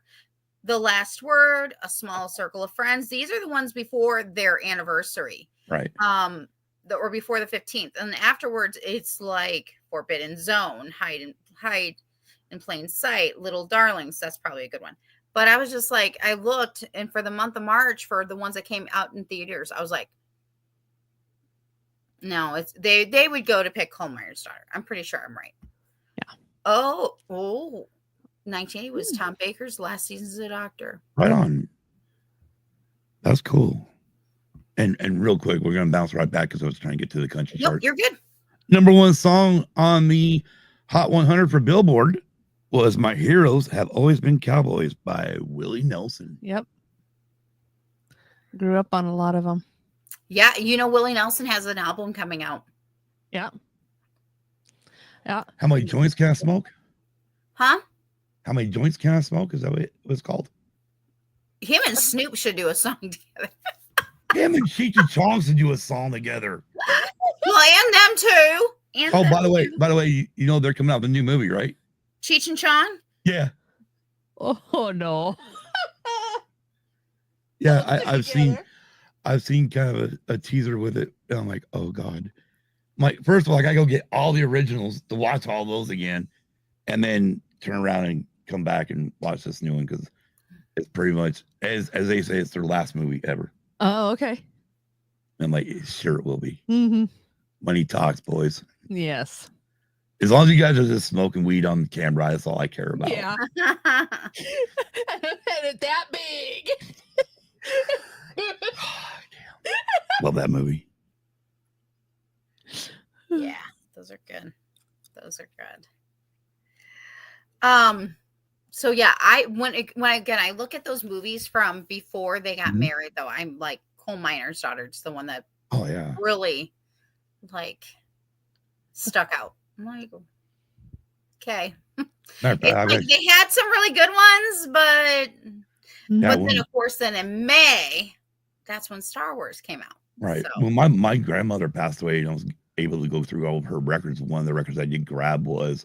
The Last Word, A Small Circle of Friends. These are the ones before their anniversary. Right. Or before the 15th. And afterwards, it's like Forbidden Zone, Hide in Plain Sight, Little Darlings. That's probably a good one. But I was just like, I looked, and for the month of March, for the ones that came out in theaters, I was like, no, it's they would go to pick Coal Miner's Daughter. I'm pretty sure I'm right. Yeah. Oh, 1980 was Tom Baker's last season as a doctor. Right on. That's cool. And real quick, we're gonna bounce right back because I was trying to get to the country Nope, chart. you're good. Number 1 song on the Hot 100 for Billboard was "My Heroes Have Always Been Cowboys" by Willie Nelson. Yep. Grew up on a lot of them. Yeah, you know Willie Nelson has an album coming out. Yeah. Yeah. How many joints can I smoke? Huh? How many joints can I smoke? Is that what it was called? Him and Snoop should do a song together. Him and Cheech and Chong should do a song together. Well, and them too. And Oh, them by the way, too. you know they're coming out with a new movie, right? Cheech and Chong. Yeah, Oh no. yeah. They'll stick I've together. seen kind of a teaser with it, and I'm like, oh god. First of all, I gotta go get all the originals to watch all those again, and then turn around and come back and watch this new one because it's pretty much as they say, it's their last movie ever. Oh, okay. And I'm like, sure it will be. Mm-hmm. Money Talks, boys. Yes. As long as you guys are just smoking weed on camera, that's all I care about. Yeah. And it's that big. Love that movie. Yeah, those are good. Those are good. So yeah, when again I look at those movies from before they got Mhm. married, though, I'm like Coal Miner's Daughter. It's the one that Oh yeah. really like stuck out. I'm like, Okay. Matter of fact, I've Like they had some really good ones, but Yeah, then of course, then in May, that's when Star Wars came out. right. So, When my grandmother passed away, and I was able to go through all of her records. One of the records I did grab was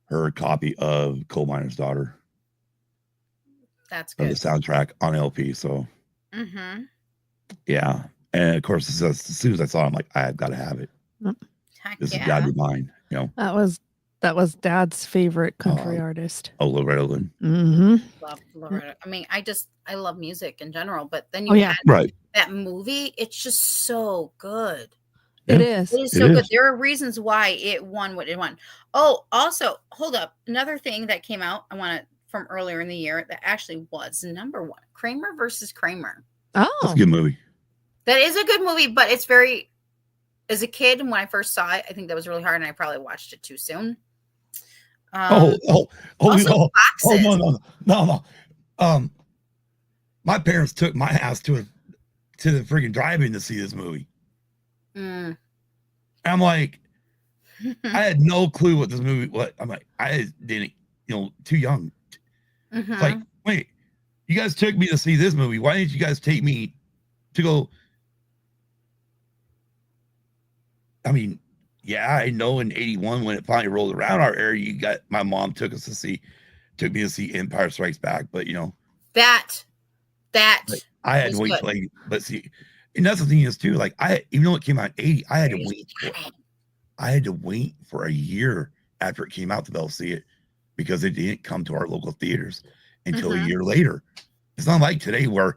her copy of Coal Miner's Daughter that's of the good. soundtrack on LP. So Mm-hmm. yeah, and of course, as soon as I saw it, I'm like, I've got to have it. Heck This has yeah. got to be mine. You know, That was Dad's favorite country artist. oh, Loretta Lynn. Mm-hmm. Love Loretta. I mean, I love music in general, but then Oh, you yeah. had Right. that movie. It's just so good. It Yeah. is. It is It so good. is. There are reasons why it won what it won. Oh, also, hold up. Another thing that came out, I want to from earlier in the year that actually was number one. Kramer versus Kramer. That's Oh, a good movie. That is a good movie, but it's very. As a kid, when I first saw it, I think that was really hard, and I probably watched it too soon. Oh, Also, boxes. No. My parents took my ass to the freaking drive-in to see this movie. Mm. I'm like, I had no clue what this movie was. I'm like, I didn't, too young. Mhm. It's like, wait, you guys took me to see this movie. Why didn't you guys take me to go? I mean, yeah, I know in 81 when it finally rolled around our area, my mom took me to see Empire Strikes Back, but that I had was to wait good. but see, and that's the thing is too, like even though it came out in 80, I had to wait for a year after it came out to be able to see it because it didn't come to our local theaters until a Mhm. year later. It's not like today where,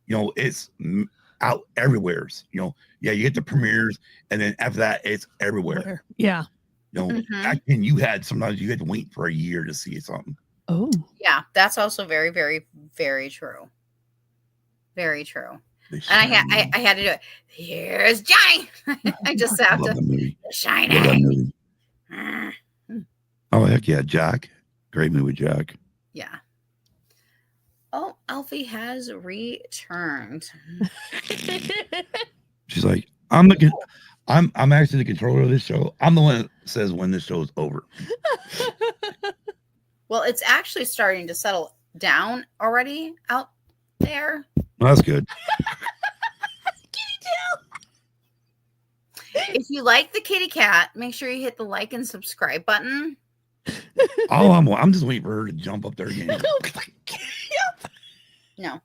it's out everywhere. Yeah, you get the premieres and then after that, it's everywhere. yeah. Back then sometimes you had to wait for a year to see something. Oh, Yeah, that's also very, very, very true. Very true. The And Shining. I had to do it. Here's Johnny. I just have Love to. that movie. The Love that Shining. movie. Mm, Oh heck yeah, Jack. Great movie, Jack. Yeah. Oh, Alfie has returned. She's like, I'm actually the controller of this show. I'm the one that says when this show is over. Well, it's actually starting to settle down already out there. Well, that's good. If you like the kitty cat, make sure you hit the like and subscribe button. Oh, I'm just waiting for her to jump up there again. No.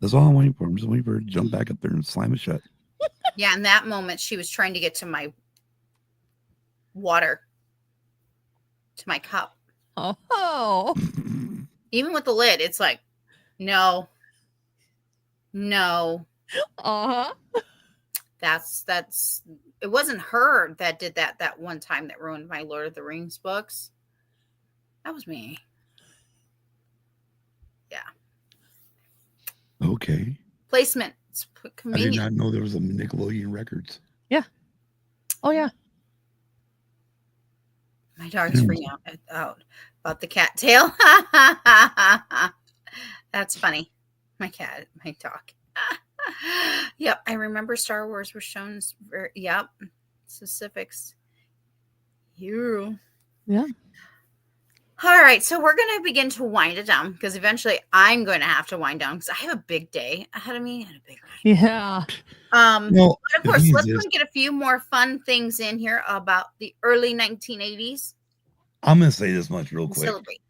That's all I'm waiting for. I'm just waiting for her to jump back up there and slam it shut. Yeah, in that moment, she was trying to get to my water, to my cup. oh. Even with the lid, it's like, no. Uh-huh. That's it wasn't her that did that one time that ruined my Lord of the Rings books. That was me. Yeah. Okay. Placement. It's I did convenient. not know there was a Nickelodeon Records. Oh, yeah. My dog's freaking out about the cat tail. That's funny. My dog. Yep, I remember Star Wars was shown. Yep, specifics. You. Yeah. All right, so we're going to begin to wind it down because eventually I'm going to have to wind down because I have a big day ahead of me and a big night. Yeah. Well, but of course, let's get a few more fun things in here about the early 1980s. I'm going to say this much real quick. Celebrate.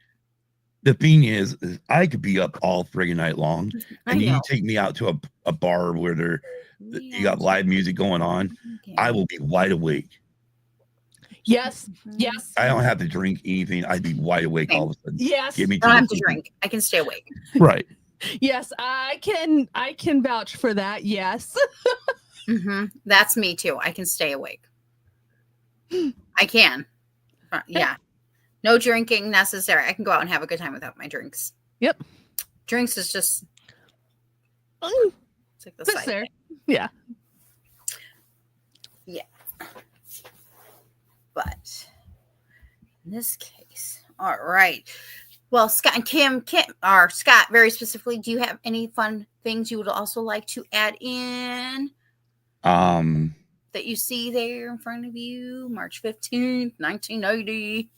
The thing is I could be up all friggin' night long, and you take me out to a bar where you got live music going on. I will be wide awake. Yes. I don't have to drink anything. I'd be wide awake all of a sudden. Yes. I don't have to drink. I can stay awake. Right. Yes, I can vouch for that. Yes. That's me too. I can stay awake. I can. Yeah. No drinking necessary. I can go out and have a good time without my drinks. Yep. Drinks is just it's like the side there. thing. Yeah. Yeah. But in this case, all right. Well, Scott and Kim, or Scott, very specifically, do you have any fun things you would also like to add in? that you see there in front of you, March 15th, 1980.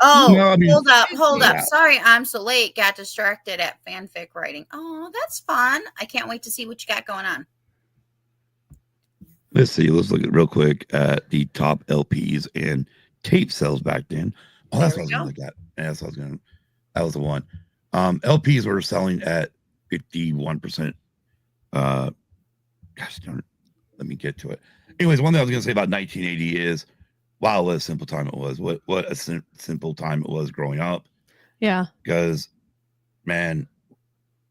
Oh, No, I mean, hold up. yeah. Sorry, I'm so late. Got distracted at fanfic writing. Oh, that's fun. I can't wait to see what you got going on. Let's see. Let's look at real quick at the top LPs and tape sales back then. Oh, that's what I was going to look at. Yeah, that's what I was going to. That was the one. LPs were selling at 51%. Gosh darn it. Let me get to it. Anyways, one thing I was going to say about 1980 is, wow, what a simple time it was. What a simple time it was growing up. Yeah. Because, man,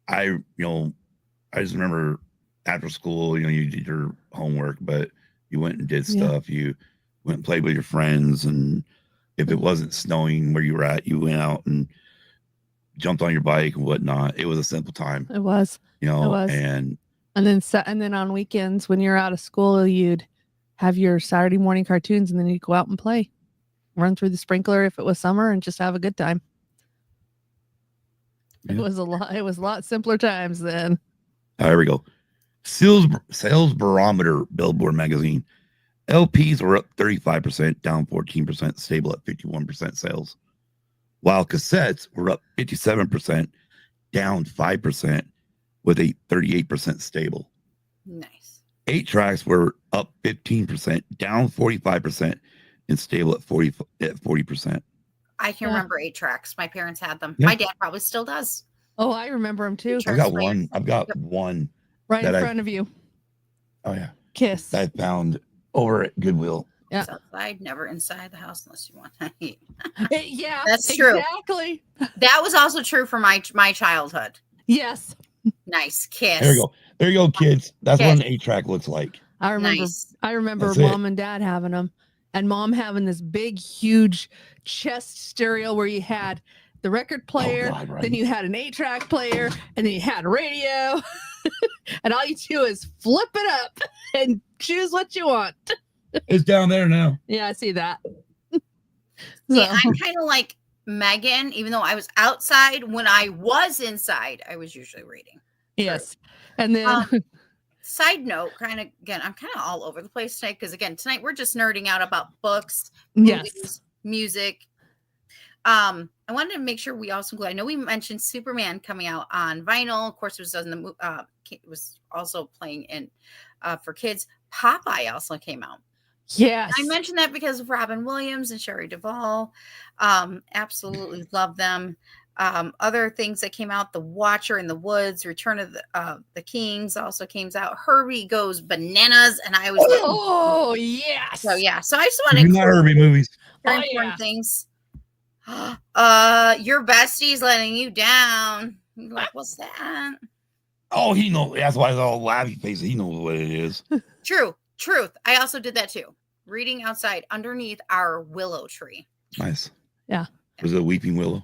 I just remember after school, you did your homework, but you went and did stuff. You went and played with your friends, and if it wasn't snowing where you were at, you went out and jumped on your bike and whatnot. It was a simple time. It was. It was. And then on weekends when you're out of school, you'd have your Saturday morning cartoons, and then you'd go out and play, run through the sprinkler if it was summer, and just have a good time. Yeah. It was a lot simpler times then. There we go. Sales Barometer Billboard magazine. LPs were up 35%, down 14%, stable at 51% sales. While cassettes were up 57%, down 5%, with a 38% stable. Nice. 8-tracks were up 15%, down 45%, and stable at 40%. I can remember 8-tracks. My parents had them. Yeah. My dad probably still does. Oh, I remember them too. I've got one. I've got one right in front of you. Oh yeah. Kiss. That I found over at Goodwill. Yeah. It's outside, never inside the house unless you want to eat. Yeah, that's true. Exactly. That was also true for my childhood. Yes. Nice. Kiss. There you go. There you go, kids. That's what an 8-track looks like. I remember. Nice. I remember Mom and Dad having them, and Mom having this big, huge chest stereo where you had the record player, right. Then you had an 8-track player, and then you had a radio, and all you do is flip it up and choose what you want. It's down there now. Yeah, I see that. Yeah, I'm kind of like Megan, even though I was outside, when I was inside, I was usually reading. Yes. And then side note, I'm kind of all over the place tonight because tonight we're just nerding out about books, movies, music. I wanted to make sure we also include, I know we mentioned Superman coming out on vinyl. Of course, it was it was also playing in for kids. Popeye also came out. Yes. I mentioned that because of Robin Williams and Shelley Duvall. Absolutely love them. Other things that came out, The Watcher in the Woods, Return of the Kings also came out. Herbie Goes Bananas, and I was yes. So I just want to not Herbie movies. Very important things. Your bestie's letting you down. You're like, what's that? Oh, he knows. That's why it's all laughy face. He knows what it is. Truth. I also did that too. Reading outside underneath our willow tree. Nice. Yeah. Was it a weeping willow?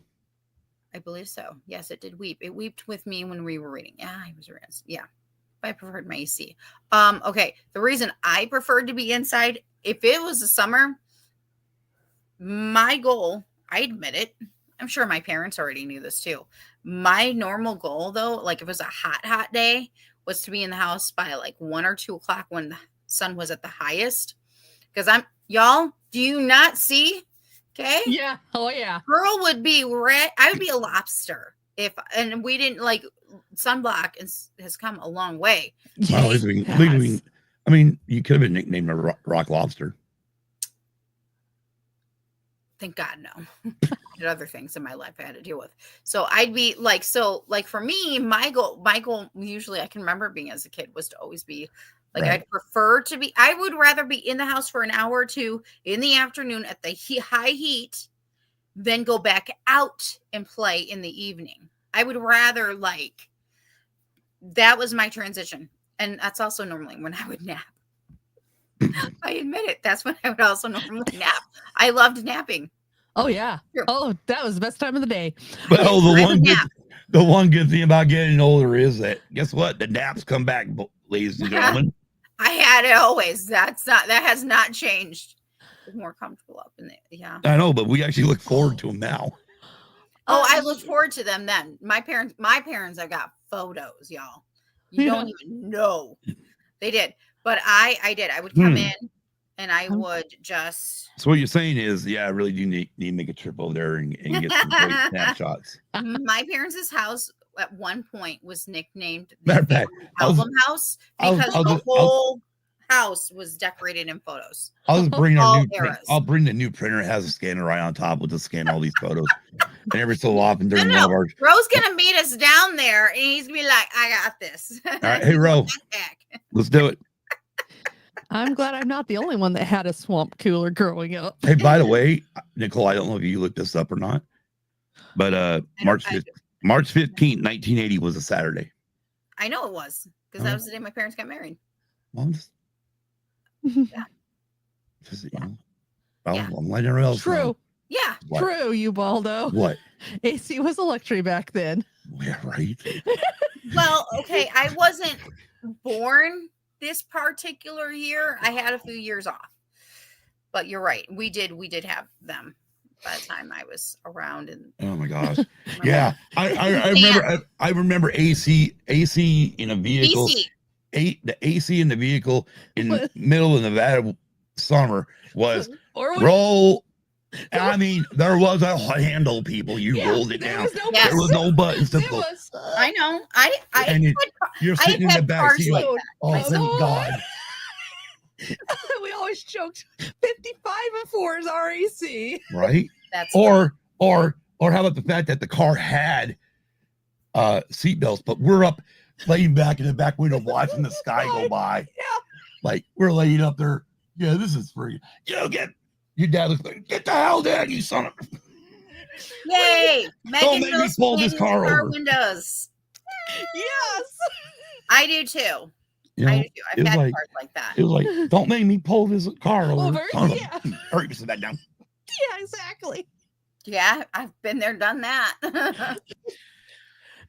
I believe so. Yes, it did weep. It wept with me when we were reading. Yeah, I was around. Yeah. I preferred my AC. Okay. The reason I preferred to be inside, if it was the summer, my goal, I admit it, I'm sure my parents already knew this too. My normal goal though, like if it was a hot day, was to be in the house by like 1 or 2 o'clock when the sun was at the highest. Because y'all, do you not see? Okay. Yeah. Oh yeah. Girl would be red. I would be a lobster and we didn't like sunblock has come a long way. Well, I mean, you could have been nicknamed a rock lobster. Thank God, no. I had other things in my life I had to deal with. So I'd be like, for me, my goal usually I can remember being as a kid was to always be like, right. I would rather be in the house for an hour or two in the afternoon at the high heat than go back out and play in the evening. I would rather that was my transition. And that's also normally when I would nap. I admit it. That's when I would also normally nap. I loved napping. Oh yeah. Sure. Oh, that was the best time of the day. Well, the one good thing about getting older is that guess what? The naps come back, ladies and gentlemen. I had it always. That has not changed. It's more comfortable up in there. Yeah. I know, but we actually look forward to them now. Oh, I look forward to them then. My parents, I got photos, y'all. You don't even know. They did. But I did. I would come Hmm. in and I Um, would just So what you're saying is, yeah, I really do need to make a trip over there and get some great snapshots. my parents' house at one point was nicknamed the Matter of fact, family I was- album house I was- because I'll the just- whole house was decorated in photos. I'll just bring our All new. eras. I'll bring the new printer. It has a scanner right on top. We'll just scan all these photos. And every so often during one of our. Ro's gonna meet us down there and he's gonna be like, I got this. All right, hey Ro, let's do it. I'm glad I'm not the only one that had a swamp cooler growing up. Hey, by the way, Nicole, I don't know if you looked this up or not, but March 15th, 1980 was a Saturday. I know it was because that was the day my parents got married. Well, I'm just, Yeah. just you Yeah. know, well, Yeah. I'm letting everyone else know. True. Yeah. What? True, you baldo. What? AC was electric back then. Yeah, right. Well, okay, I wasn't born this particular year. I had a few years off. But you're right. We did have them by the time I was around and Oh my gosh. Yeah, I remember AC in a vehicle. DC. The AC in the vehicle in the middle of Nevada summer was Or roll. I mean, there was a handle, people. You Yeah, rolled it there down. was no Yes. There was no buttons to It pull. was. I know. I And had You're I sitting in the had back cars seat like, like that. oh, myself. thank God. We always joked 55 and 4 is RAC. Right? That's Or how about the fact that the car had seatbelts, but we're up laying back in the back window watching the sky go by. Yeah. Like we're laying up there. Yeah, this is free. Get your dad looks like, get the hell down, you son of yay. Megan make me knows pull this in car car over. windows. Yes. I do too. You know, I do too. I've it's had like- cars like that. it was like, don't make me pull this car over. Over, Son of a- yeah. Hurry, sit back down. Yeah, exactly. Yeah, I've been there, done that.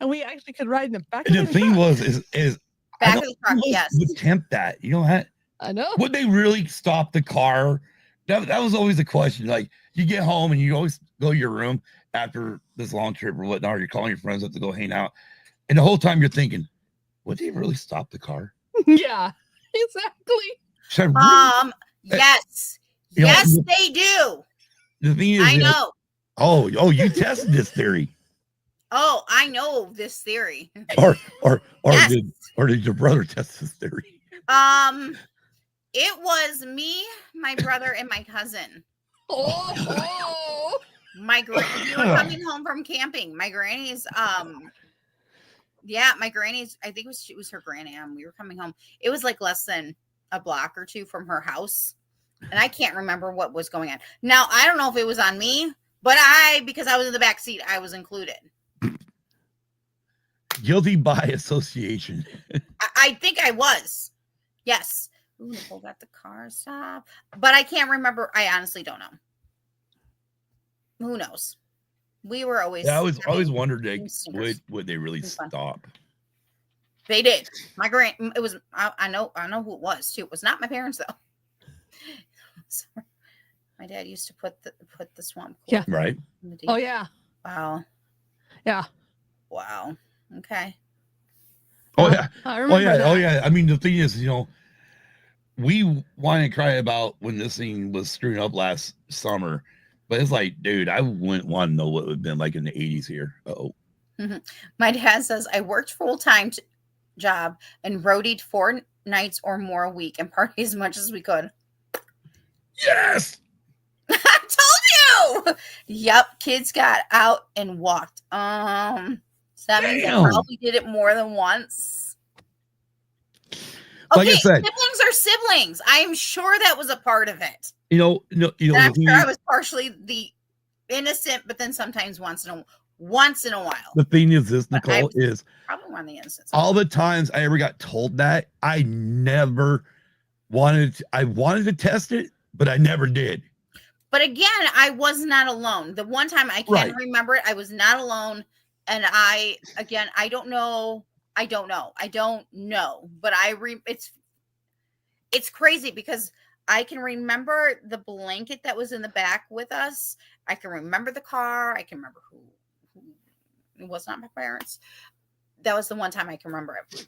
And we actually could ride in the back And of the the thing truck. was, is I Back don't of the truck, know who yes. would tempt that. You know that? I know. Would they really stop the car? That was always the question. Like you get home and you always go to your room after this long trip or whatnot, or you're calling your friends up to go hang out. And the whole time you're thinking, would they really stop the car? Yeah, exactly. Should I really? Yes. You know, Yes, they do. The thing is, I that- know. oh, you tested this theory. Oh, I know this theory. Or Yes. did your brother test this theory? It was me, my brother, and my cousin. Oh, My we were coming home from camping. My granny's my granny's, I think it was her grand aunt. We were coming home. It was like less than a block or two from her house. And I can't remember what was going on. Now, I don't know if it was on me, but because I was in the back seat, I was included. Guilty by association. I think I was. Yes. Ooh, Nicole got the car stop. But I can't remember. I honestly don't know. Who knows? We were always. Yeah, I always wondered, like, stinkers. would they really It's fun. stop? They did. My it was. I know who it was too. It was not my parents though. Sorry. My dad used to put the swamp. Yeah. Right. in the deep. oh yeah, Wow. yeah. Wow. Okay. Oh yeah. I Oh remember yeah. that. Oh yeah. I mean, the thing is, we want to cry about when this thing was screwing up last summer, but it's like, dude, I wouldn't want to know what it would have been like in the 80s here. Oh, My dad says I worked full-time job and roadied 4 nights or more a week and party as much as we could. yes. I told you. Yep, kids got out and walked. So that means I Damn. probably did it more than once. Like I Okay, said- siblings are siblings. I am sure that was a part of it. And And the I'm thing sure I is- was partially the innocent, but then sometimes once in a while. the thing is this, But I Nicole, is Probably one of the innocent. all the times I ever got told that, I never wanted to test it, but I never did. But again, I was not alone. The one time I can Right. remember it, I was not alone. And I don't know. But it's crazy because I can remember the blanket that was in the back with us. I can remember the car. I can remember who it was not my parents. That was the one time I can remember it.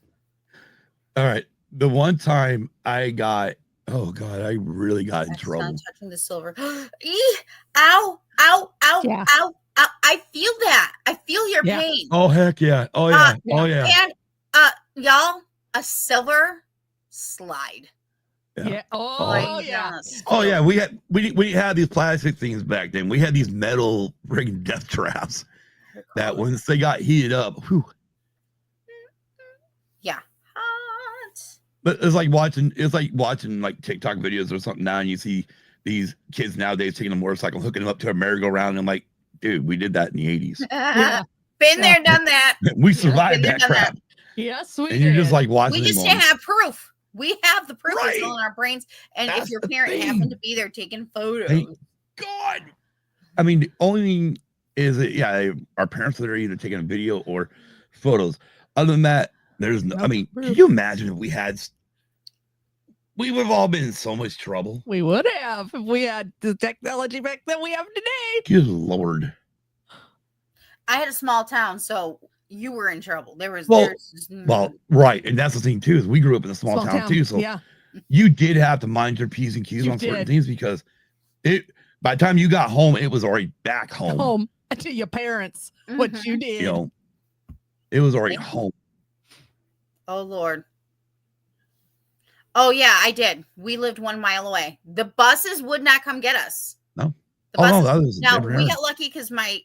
All right. The one time I got, oh God, I really got in That's trouble. not touching the silver. Eee! Ow! Ow! Ow! Yeah. Ow! Ow! I feel that. I feel your Yeah. pain. Oh heck yeah! Oh yeah! Yeah. Oh yeah! And y'all, a silver slide. Yeah. Yeah. Oh, Sliding yeah. down a Oh yeah! slope. We had these plastic things back then. We had these metal friggin' death traps that once they got heated up, whew, Yeah. Hot. but it's like watching like TikTok videos or something now, and you see these kids nowadays taking a motorcycle, hooking them up to a merry-go-round, and I'm like, dude, we did that in the 80s. Yeah. Been there, done that. We survived Been there, that done crap. Yes, we And you're just did. like watching We it just going, didn't have proof. We have the proof. It's Right. all in our brains. And if That's your the parent thing. happened to be there taking photos, Thank God. I mean, the only thing is that, yeah, our parents are either taking a video or photos. Other than that, there's no, I Nope. mean, can you imagine if we would have all been in so much trouble? We would have if we had the technology back that we have today. Good Lord. I had a small town, so you were in trouble. There's Well, right. And that's the thing, too, is we grew up in a small town, too. So yeah. you did have to mind your P's and Q's You on certain did. things because by the time you got home, it was already back home. Home to your parents. What Mhm. you did. You know, it was already home. Oh, Lord. Oh, yeah, I did. We lived 1 mile away. The buses would not come get us. No. The Oh, no, buses. that was Now, different we era. got lucky because my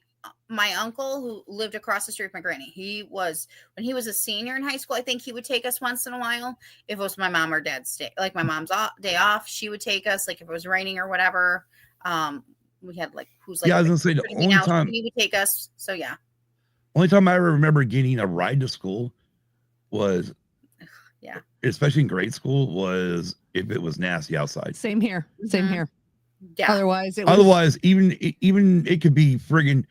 uncle who lived across the street from my granny, when he was a senior in high school, I think he would take us once in a while. If it was my mom or dad's day, like my mom's day off, she would take us. Like if it was raining or whatever, we had like who's like Yeah, I was gonna say the visiting only now, so time he would take us. So yeah, Only time I ever remember getting a ride to school was, Yeah. especially in grade school, was if it was nasty outside. Same here. Same Mhm. here. yeah. Otherwise, it was Otherwise, even it could be friggin'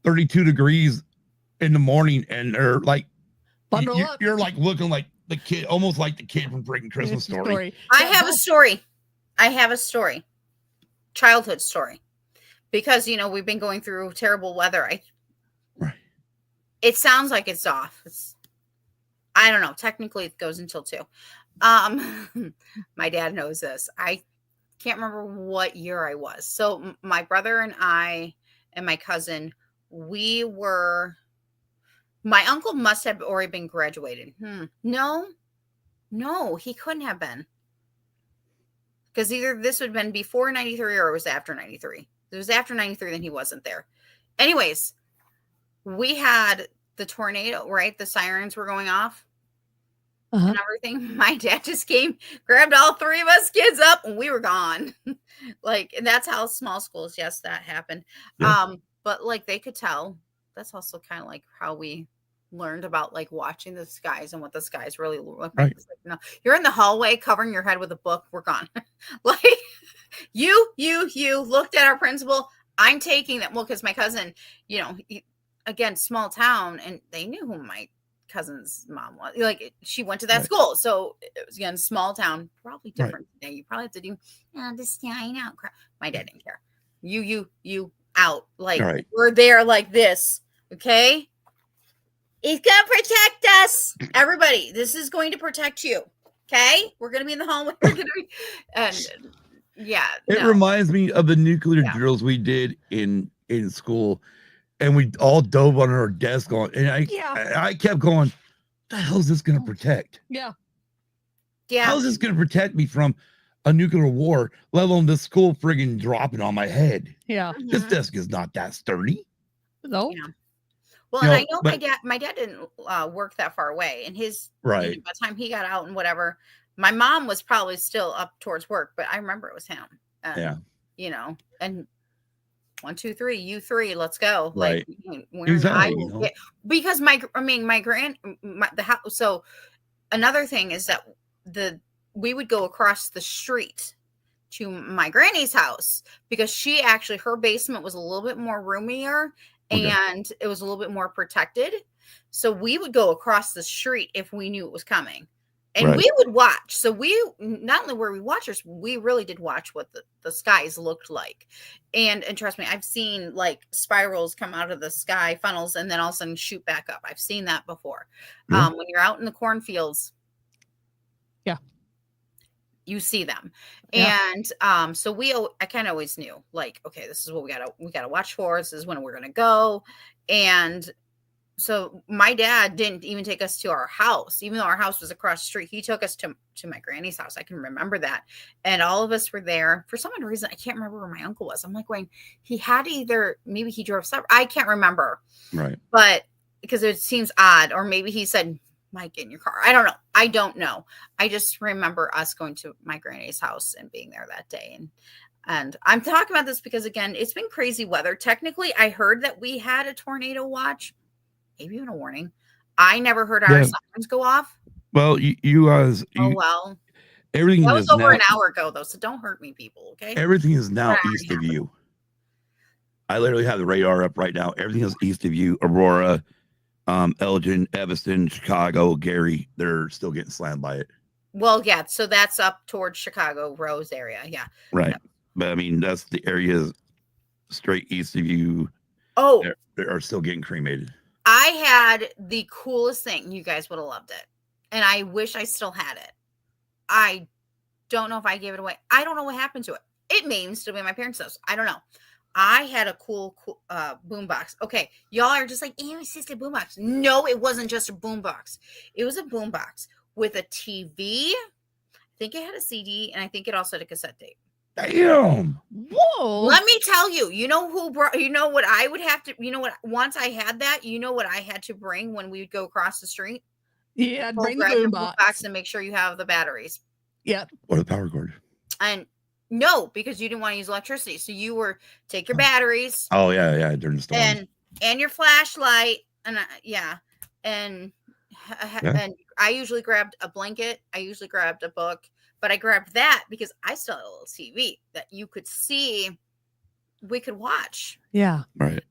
32 degrees in the morning, and they're like, bundle up. you're like looking like the kid, almost like the kid from friggin' Christmas Story. I Yeah, have a both. story. Childhood story, because we've been going through terrible weather. Right. It sounds like it's off. I don't know. Technically, it goes until 2. My dad knows this. I can't remember what year I was. So my brother and I and my cousin, my uncle must have already been graduated. No, he couldn't have been. Because either this would have been before 93 or it was after 93. If it was after 93, then he wasn't there. Anyways, we had the tornado, right? The sirens were going off. Uh-huh. And everything. My dad just came, grabbed all 3 of us kids up, and we were gone. And that's how small schools, yes, that happened. Yeah. But like they could tell. That's also kind of like how we learned about like watching the skies and what the skies really look like. Right. It's like, no, you're in the hallway covering your head with a book. We're gone. Like you looked at our principal. I'm taking that. Well, because my cousin, again, small town, and they knew who my cousin's mom was. Like she went to that Right. school, so it was again small town. Probably Right. different today. You probably have to do this staying out crap. My dad didn't care. You out. Like Right. we're there like this. Okay. He's gonna protect us. Everybody, this is going to protect you. Okay. We're gonna be in the hallway. We're gonna be and yeah. It no. reminds me of the nuclear Yeah. drills we did in school, and we all dove on our desk on, and I kept going, the hell is this going to protect? Yeah. How is this going to protect me from a nuclear war, let alone this school friggin' dropping on my head? Yeah. This Mhm. desk is not that sturdy. No. Yeah. Well, You and know, I know but- my dad didn't work that far away, and his Right. by the time he got out and whatever, my mom was probably still up towards work, but I remember it was him. Yeah. And 1, 2, 3, you 3, let's go. Right. Like we're in Exactly, high- yeah, because the house. So another thing is that we would go across the street to my granny's house because her basement was a little bit more roomier. Okay. And it was a little bit more protected. So we would go across the street if we knew it was coming. And Right. we would watch. So we not only were we watchers, we really did watch what the skies looked like. And trust me, I've seen like spirals come out of the sky, funnels, and then all of a sudden shoot back up. I've seen that before. Yeah. When you're out in the cornfields, Yeah. You see them. Yeah. And so I kind of always knew, like, okay, this is what we gotta watch for. This is when we're gonna go. And so my dad didn't even take us to our house, even though our house was across the street. He took us to my granny's house. I can remember that. And all of us were there for some reason. I can't remember where my uncle was. I'm like, going, he had maybe he drove somewhere. I can't remember. Right. But because it seems odd, or maybe he said, Mike, get in your car. I don't know. I just remember us going to my granny's house and being there that day. And I'm talking about this because, again, it's been crazy weather. Technically, I heard that we had a tornado watch, maybe even a warning. I never heard our sirens go off. Well, you guys. Well. Everything that was is over now, an hour ago, though, so don't hurt me, people, okay? Everything is now east of you. I literally have the radar up right now. Everything is east of you. Aurora, Elgin, Evanston, Chicago, Gary, they're still getting slammed by it. Well, yeah, so that's up towards Chicago, Rose area, yeah. Right. Yeah. But, I mean, that's the areas straight east of you. Oh. They are still getting cremated. I had the coolest thing. You guys would have loved it. And I wish I still had it. I don't know if I gave it away. I don't know what happened to it. It may even still be in my parents' house. I don't know. I had a cool boombox. Okay, y'all are just like, it's just a boombox. No, it wasn't just a boombox. It was a boombox with a TV. I think it had a CD, and I think it also had a cassette tape. Damn. Whoa. Let me tell you, what I would have to, once I had that, what I had to bring when we would go across the street? Yeah, bring the boombox and make sure you have the batteries. Yep. Or the power cord. And no, because you didn't want to use electricity. So you were take your batteries. Oh yeah, during the storm. And your flashlight. And and I usually grabbed a blanket. I usually grabbed a book, but I grabbed that because I still had a little TV that you could see. We could watch. Yeah. Right.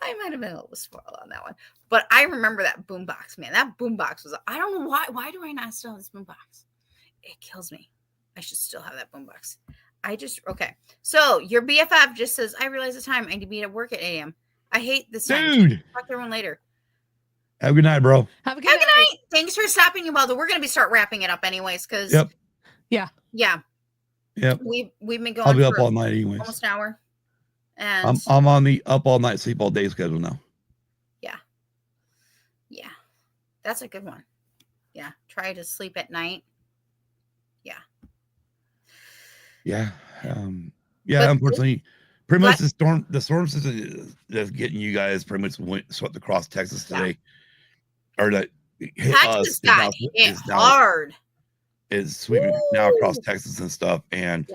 I might have been a little spoiled on that one, but I remember that boombox, man. That boombox was, I don't know why. Why do I not still have this boombox? It kills me. I should still have that boombox. Okay. So your BFF just says, I realize the time. I need to be at work at 8 a.m. I hate this time. Dude. Talk to everyone later. Have a good night, bro. Have a good night. Thanks for stopping, Imelda. We're going to start wrapping it up anyways. Cause Yep. Yeah. Yep. We've been going. I'll be up all night anyways. Almost an hour. And I'm on the up all night, sleep all day schedule now. Yeah. That's a good one. Yeah. Try to sleep at night. Yeah. Yeah. Unfortunately, pretty much the storm system that's getting you guys pretty much swept across Texas today. Or that hit Texas got hit hard. Is sweeping now across Texas and stuff. And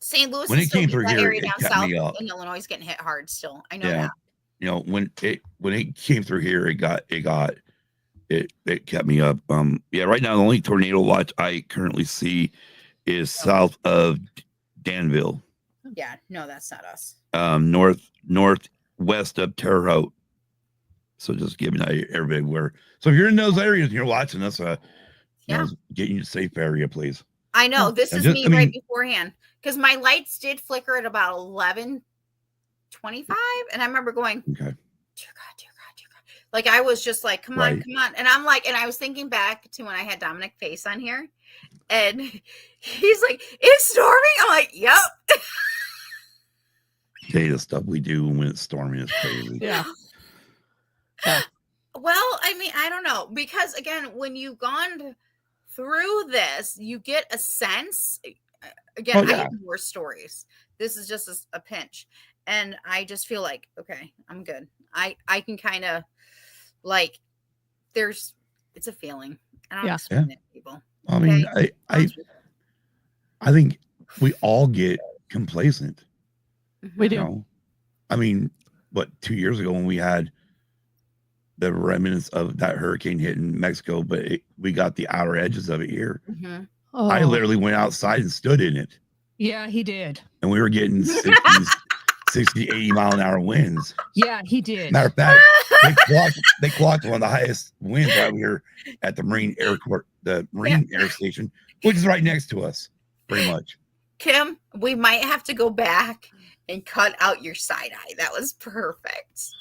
St. Louis, when it came through here, area down south in Illinois is getting hit hard still. I know that. You know, when it came through here, it kept me up. Right now the only tornado watch I currently see is south of Danville. Yeah, no, that's not us. Northwest of Terre Haute. So just giving everybody where. So if you're in those areas and you're watching us, get you a safe area, please. I know this is me right beforehand because my lights did flicker at about 11:25, and I remember going, okay. Dear God. Like I was just like, come on. And I'm like, and I was thinking back to when I had Dominic Face on here, and he's like, it's storming. I'm like, yep. Okay, the stuff we do when it's storming is crazy. Yeah. Well, I mean, I don't know, because again, when you've gone through this, you get a sense. Again, I have more stories. This is just a pinch, and I just feel like, okay, I'm good. I can kind of like. It's a feeling. I don't explain it, people. I mean, I think we all get complacent. We do. You know? I mean, 2 years ago when we had the remnants of that hurricane hitting Mexico, but we got the outer edges of it here. Mm-hmm. Oh. I literally went outside and stood in it. Yeah, he did. And we were getting 60, 80 mile an hour winds. Yeah, he did. Matter of fact, they clocked one of the highest winds right here at the Marine Air Station, which is right next to us, pretty much. Kim, we might have to go back and cut out your side eye. That was perfect.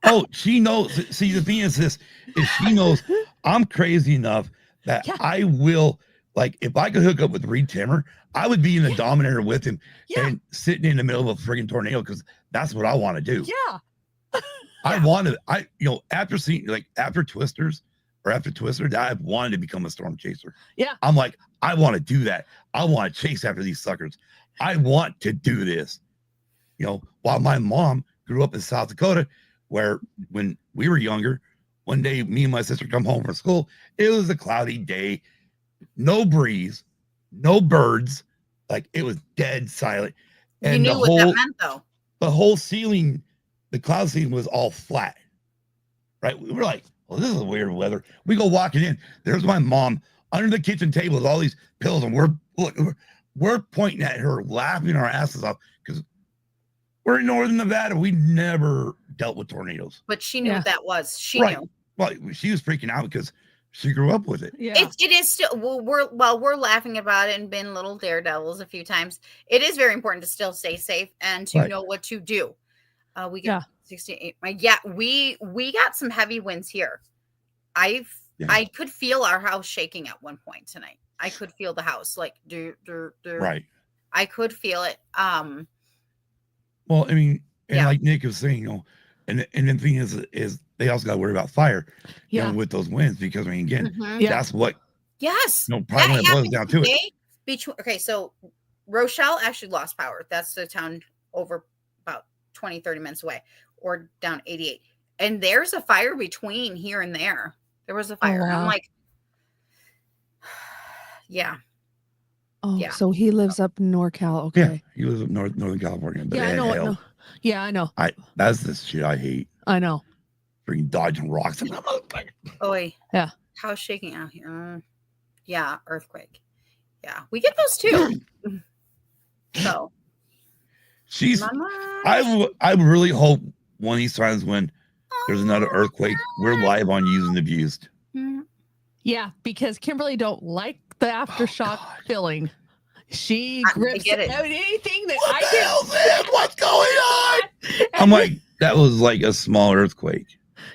Oh, she knows. See, the thing is this: is she knows I'm crazy enough that Yeah. I will, like, if I could hook up with Reed Timmer, I would be in the Dominator with him Yeah. and sitting in the middle of a friggin' tornado because that's what I want to do. Yeah. I wanted, after seeing, like, after Twister, I wanted to become a storm chaser. Yeah. I'm like, I want to do that. I want to chase after these suckers. I want to do this. While my mom grew up in South Dakota, where when we were younger, one day me and my sister come home from school, it was a cloudy day, no breeze, no birds, like it was dead silent. You And knew what that meant, though. the whole ceiling, the cloud ceiling was all flat. Right? We were like, well, this is weird weather. We go walking in. There's my mom under the kitchen table with all these pills, and we're pointing at her, laughing our asses off because we're in northern Nevada. We never dealt with tornadoes. But she knew Yeah. what that was. She Right. knew. Well, she was freaking out because she grew up with it. Yeah. It is still, we're laughing about it and been little daredevils a few times. It is very important to still stay safe and to Right. know what to do. We Yeah. get 68. Yeah, we got some heavy winds here. I could feel our house shaking at one point tonight. I could feel the house like Right. I could feel it. Well, I mean, and Yeah. like Nick was saying, and the thing is they also got to worry about fire, Yeah. with those winds because I mean, again, Mhm. Yeah. that's what Yes. probably when it boils down to it. Okay, so Rochelle actually lost power. That's the town over about 20, 30 minutes away, or down 88. And there's a fire between here and there. There was a fire. And I'm wow. like, yeah. Oh, yeah. so he lives up in NorCal. Okay. Yeah, he lives up Northern California, but Yeah, I know. hell, Yeah, I know. that's the shit I hate. I know. Freaking dodging rocks. Oi. Yeah. House shaking out here. Yeah, earthquake. Yeah, we get those too. So She's. Mama. I really hope one of these times when there's another earthquake, we're live on Used and Abused. Mhm. Yeah, because Kimberly don't like the aftershock God. feeling. She I grips get it. out anything that What I the hell, man? What's going on? I'm like, that was like a small earthquake.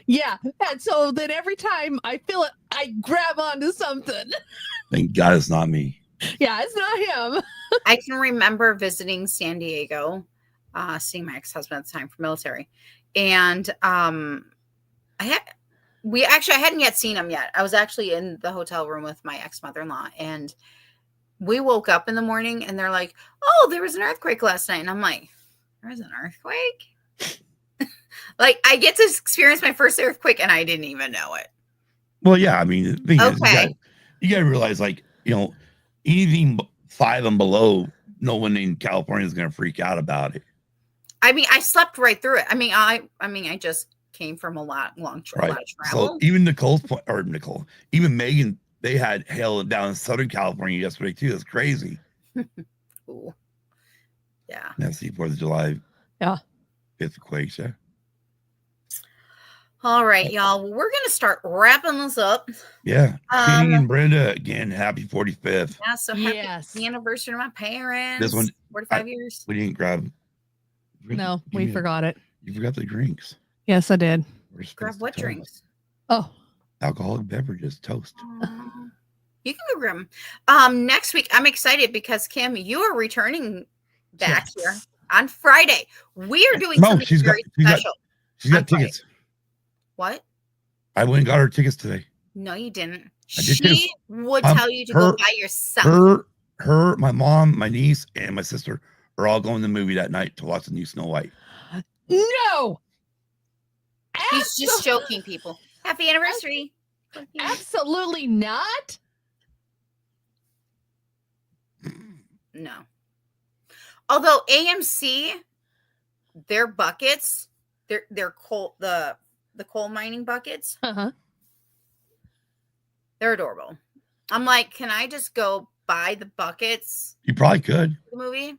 Yeah. And so then every time I feel it, I grab onto something. Thank God it's not me. Yeah, it's not him. I can remember visiting San Diego, seeing my ex-husband at the time for military. And I hadn't yet seen him yet. I was actually in the hotel room with my ex-mother-in-law, and we woke up in the morning and they're like, oh, there was an earthquake last night. And I'm like, there was an earthquake? Like, I get to experience my first earthquake and I didn't even know it. Well, yeah, I mean, the thing is, Okay. you got to realize, like, anything 5 and below, no one in California is going to freak out about it. I mean, I slept right through it. I mean, I just came from a lot of travel. So even even Megan, they had hail down in Southern California yesterday too. That's crazy. Ooh. Yeah. That's the 4th of July. Yeah. 5th quake. Yeah. All right, y'all. Well, we're gonna start wrapping this up. Yeah. Katie and Brenda, again, happy 45th. Yeah, so happy Yes. anniversary to my parents. This one, 45 years. We didn't grab. No, we forgot it. You forgot the drinks. Yes, I did. We're supposed Grab to what toast. drinks? Oh, Alcoholic beverages, toast. You can go grab them. Next week, I'm excited because Kim, you are returning back here on Friday. We are doing No, something very special. She's got On Friday. tickets. What? I went and got her tickets today. No, you didn't. I did She would tell you to go by yourself. Her, my mom, my niece, and my sister are all going to the movie that night to watch the new Snow White. no. He's just joking, people. Happy anniversary. Absolutely not. No. Although AMC, their buckets, their coal, the coal mining buckets, Uh-huh. they're adorable. I'm like, can I just go buy the buckets You probably could. for the movie?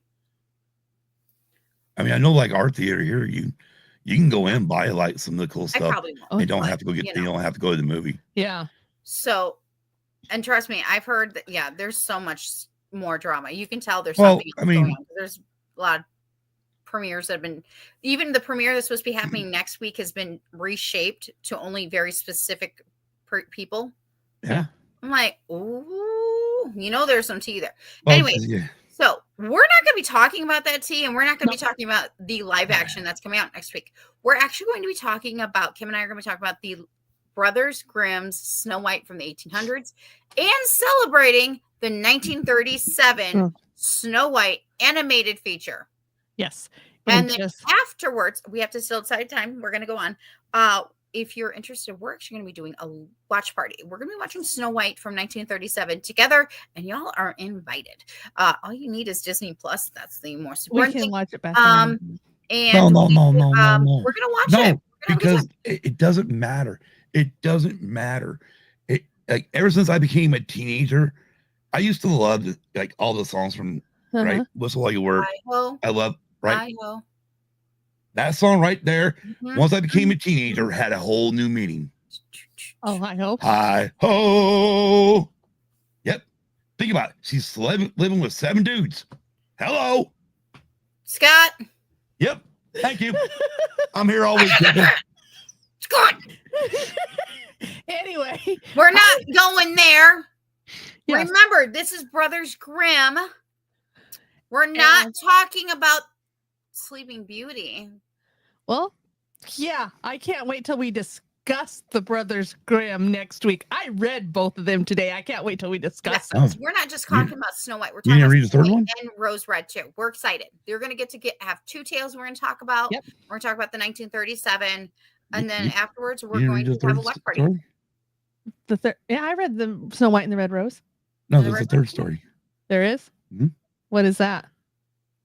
I mean, I know, like our theater here, you can go in and buy like some of the cool I stuff. probably won't. Oh, You don't but, have to go get. you You know. don't have to go to the movie. Yeah. So, and trust me, I've heard that. Yeah, there's so much more drama. You can tell there's Well, something I else mean- going on. There's a lot of premieres that have been, even the premiere that's supposed to be happening next week has been reshaped to only very specific people. Yeah. I'm like, ooh, there's some tea there. Well, Anyway, yeah. so we're not going to be talking about that tea, and we're not going to be talking about the live action that's coming out next week. We're actually going to be talking about, Kim and I are going to be talking about the Brothers Grimm's Snow White from the 1800s and celebrating the 1937 Snow White animated feature. Yes. And then afterwards, we have to still decide time. We're going to go on. If you're interested, we're actually going to be doing a watch party. We're going to be watching Snow White from 1937 together, and y'all are invited. All you need is Disney Plus. That's the most important thing. We can watch it back. And no. We're going to watch it. Because it doesn't matter. It doesn't matter. It like ever since I became a teenager, I used to love like all the songs from right Whistle While You Work. I love right. That song right there. Once I became a teenager, had a whole new meaning. Oh, I hope. Hi ho. Yep. Think about it. She's living with 7 dudes. Hello, Scott. Yep. Thank you. I'm here always. Scott. Anyway, we're not going there. Yes. Remember, this is Brothers Grimm. We're not talking about Sleeping Beauty. Well, yeah, I can't wait till we discuss the Brothers Grimm next week. I read both of them today. I can't wait till we discuss them. We're not just talking about Snow White. We're talking about read the third one? And Rose Red too. We're excited. They're going to have 2 tales we're going to talk about. Yep. We're going to talk about the 1937. And then afterwards, we're going to have a watch party. Story? The third, yeah, I read the Snow White and the Red Rose. No, there's a third story. There is? Mm-hmm. What is that?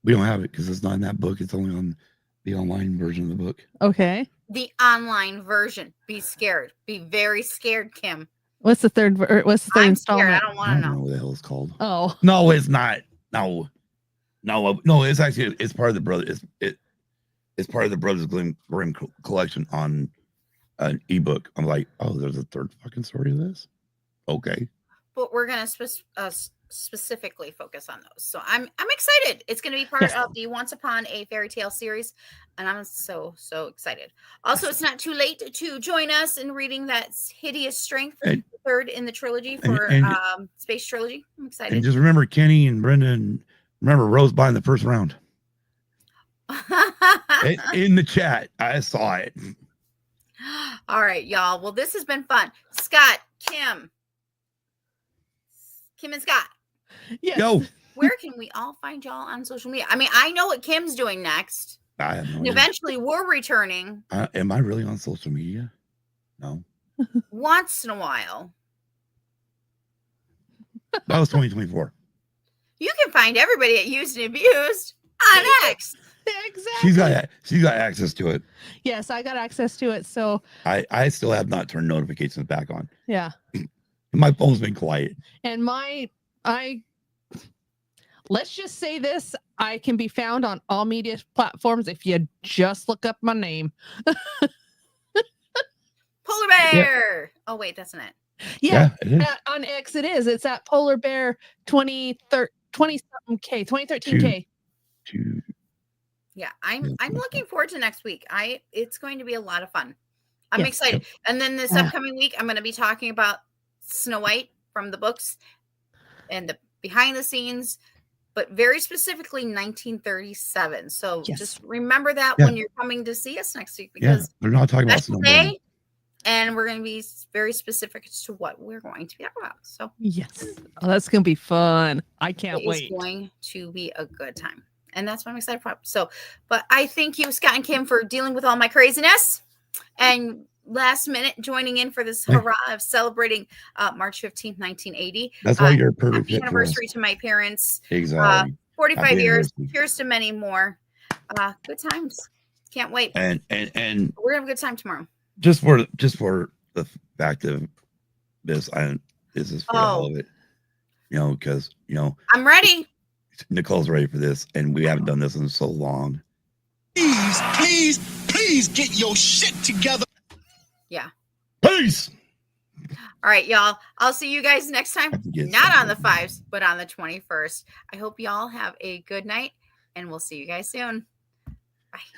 We don't have it because it's not in that book. It's only on the online version of the book. Okay. The online version. Be scared. Be very scared, Kim. What's the third? What's the third installment? Scared. I don't want to know what the hell it's called. Oh no, it's not. No. It's actually part of the brother. It's part of the Brothers Grimm collection on an ebook. I'm like, oh, there's a third fucking story of this. Okay. But we're gonna specifically focus on those. So I'm excited. It's going to be part of the Once Upon a Fairy Tale series, and I'm so excited. Also, it's not too late to join us in reading that Hideous Strength, the third in the trilogy for Space Trilogy. I'm excited. And just remember Kenny and Brenda, and remember Rose by in the first round. In the chat, I saw it. All right, y'all. Well, this has been fun. Scott, Kim and Scott. Yes. Yo. Where can we all find y'all on social media? I mean, I know what Kim's doing next. I have no idea. Eventually, we're returning. Am I really on social media? No. Once in a while. That was 2024. You can find everybody at Used and Abused on X. Exactly. She's got access to it. Yes, I got access to it. So I still have not turned notifications back on. Yeah. My phone's been quiet. And let's just say this, I can be found on all media platforms if you just look up my name. Polar Bear. Yeah. Oh wait, that's not it. Yeah, it is. On X it is. It's at Polar Bear 2013 K. Yeah, I'm looking forward to next week. It's going to be a lot of fun. I'm excited. And then this upcoming week, I'm going to be talking about Snow White from the books and the behind the scenes, but very specifically 1937. So just remember that when you're coming to see us next week, because they're not talking about Snow White. And we're going to be very specific as to what we're going to be talking about. So that's going to be fun. I can't wait. It's going to be a good time. And that's what I'm excited for. So, but I thank you, Scott and Kim, for dealing with all my craziness and last minute joining in for this hurrah of celebrating March 15th, 1980. That's why you're a perfect happy anniversary to my parents. Exactly. 45 happy years. Here's to many more. Good times. Can't wait. And we're gonna have a good time tomorrow. Just for the fact of this, this is for all of it. Because I'm ready. Nicole's ready for this, and we haven't done this in so long. Please get your shit together. Yeah. Peace. All right, y'all. I'll see you guys next time. Not on the 5s, but on the 21st. I hope y'all have a good night, and we'll see you guys soon. Bye.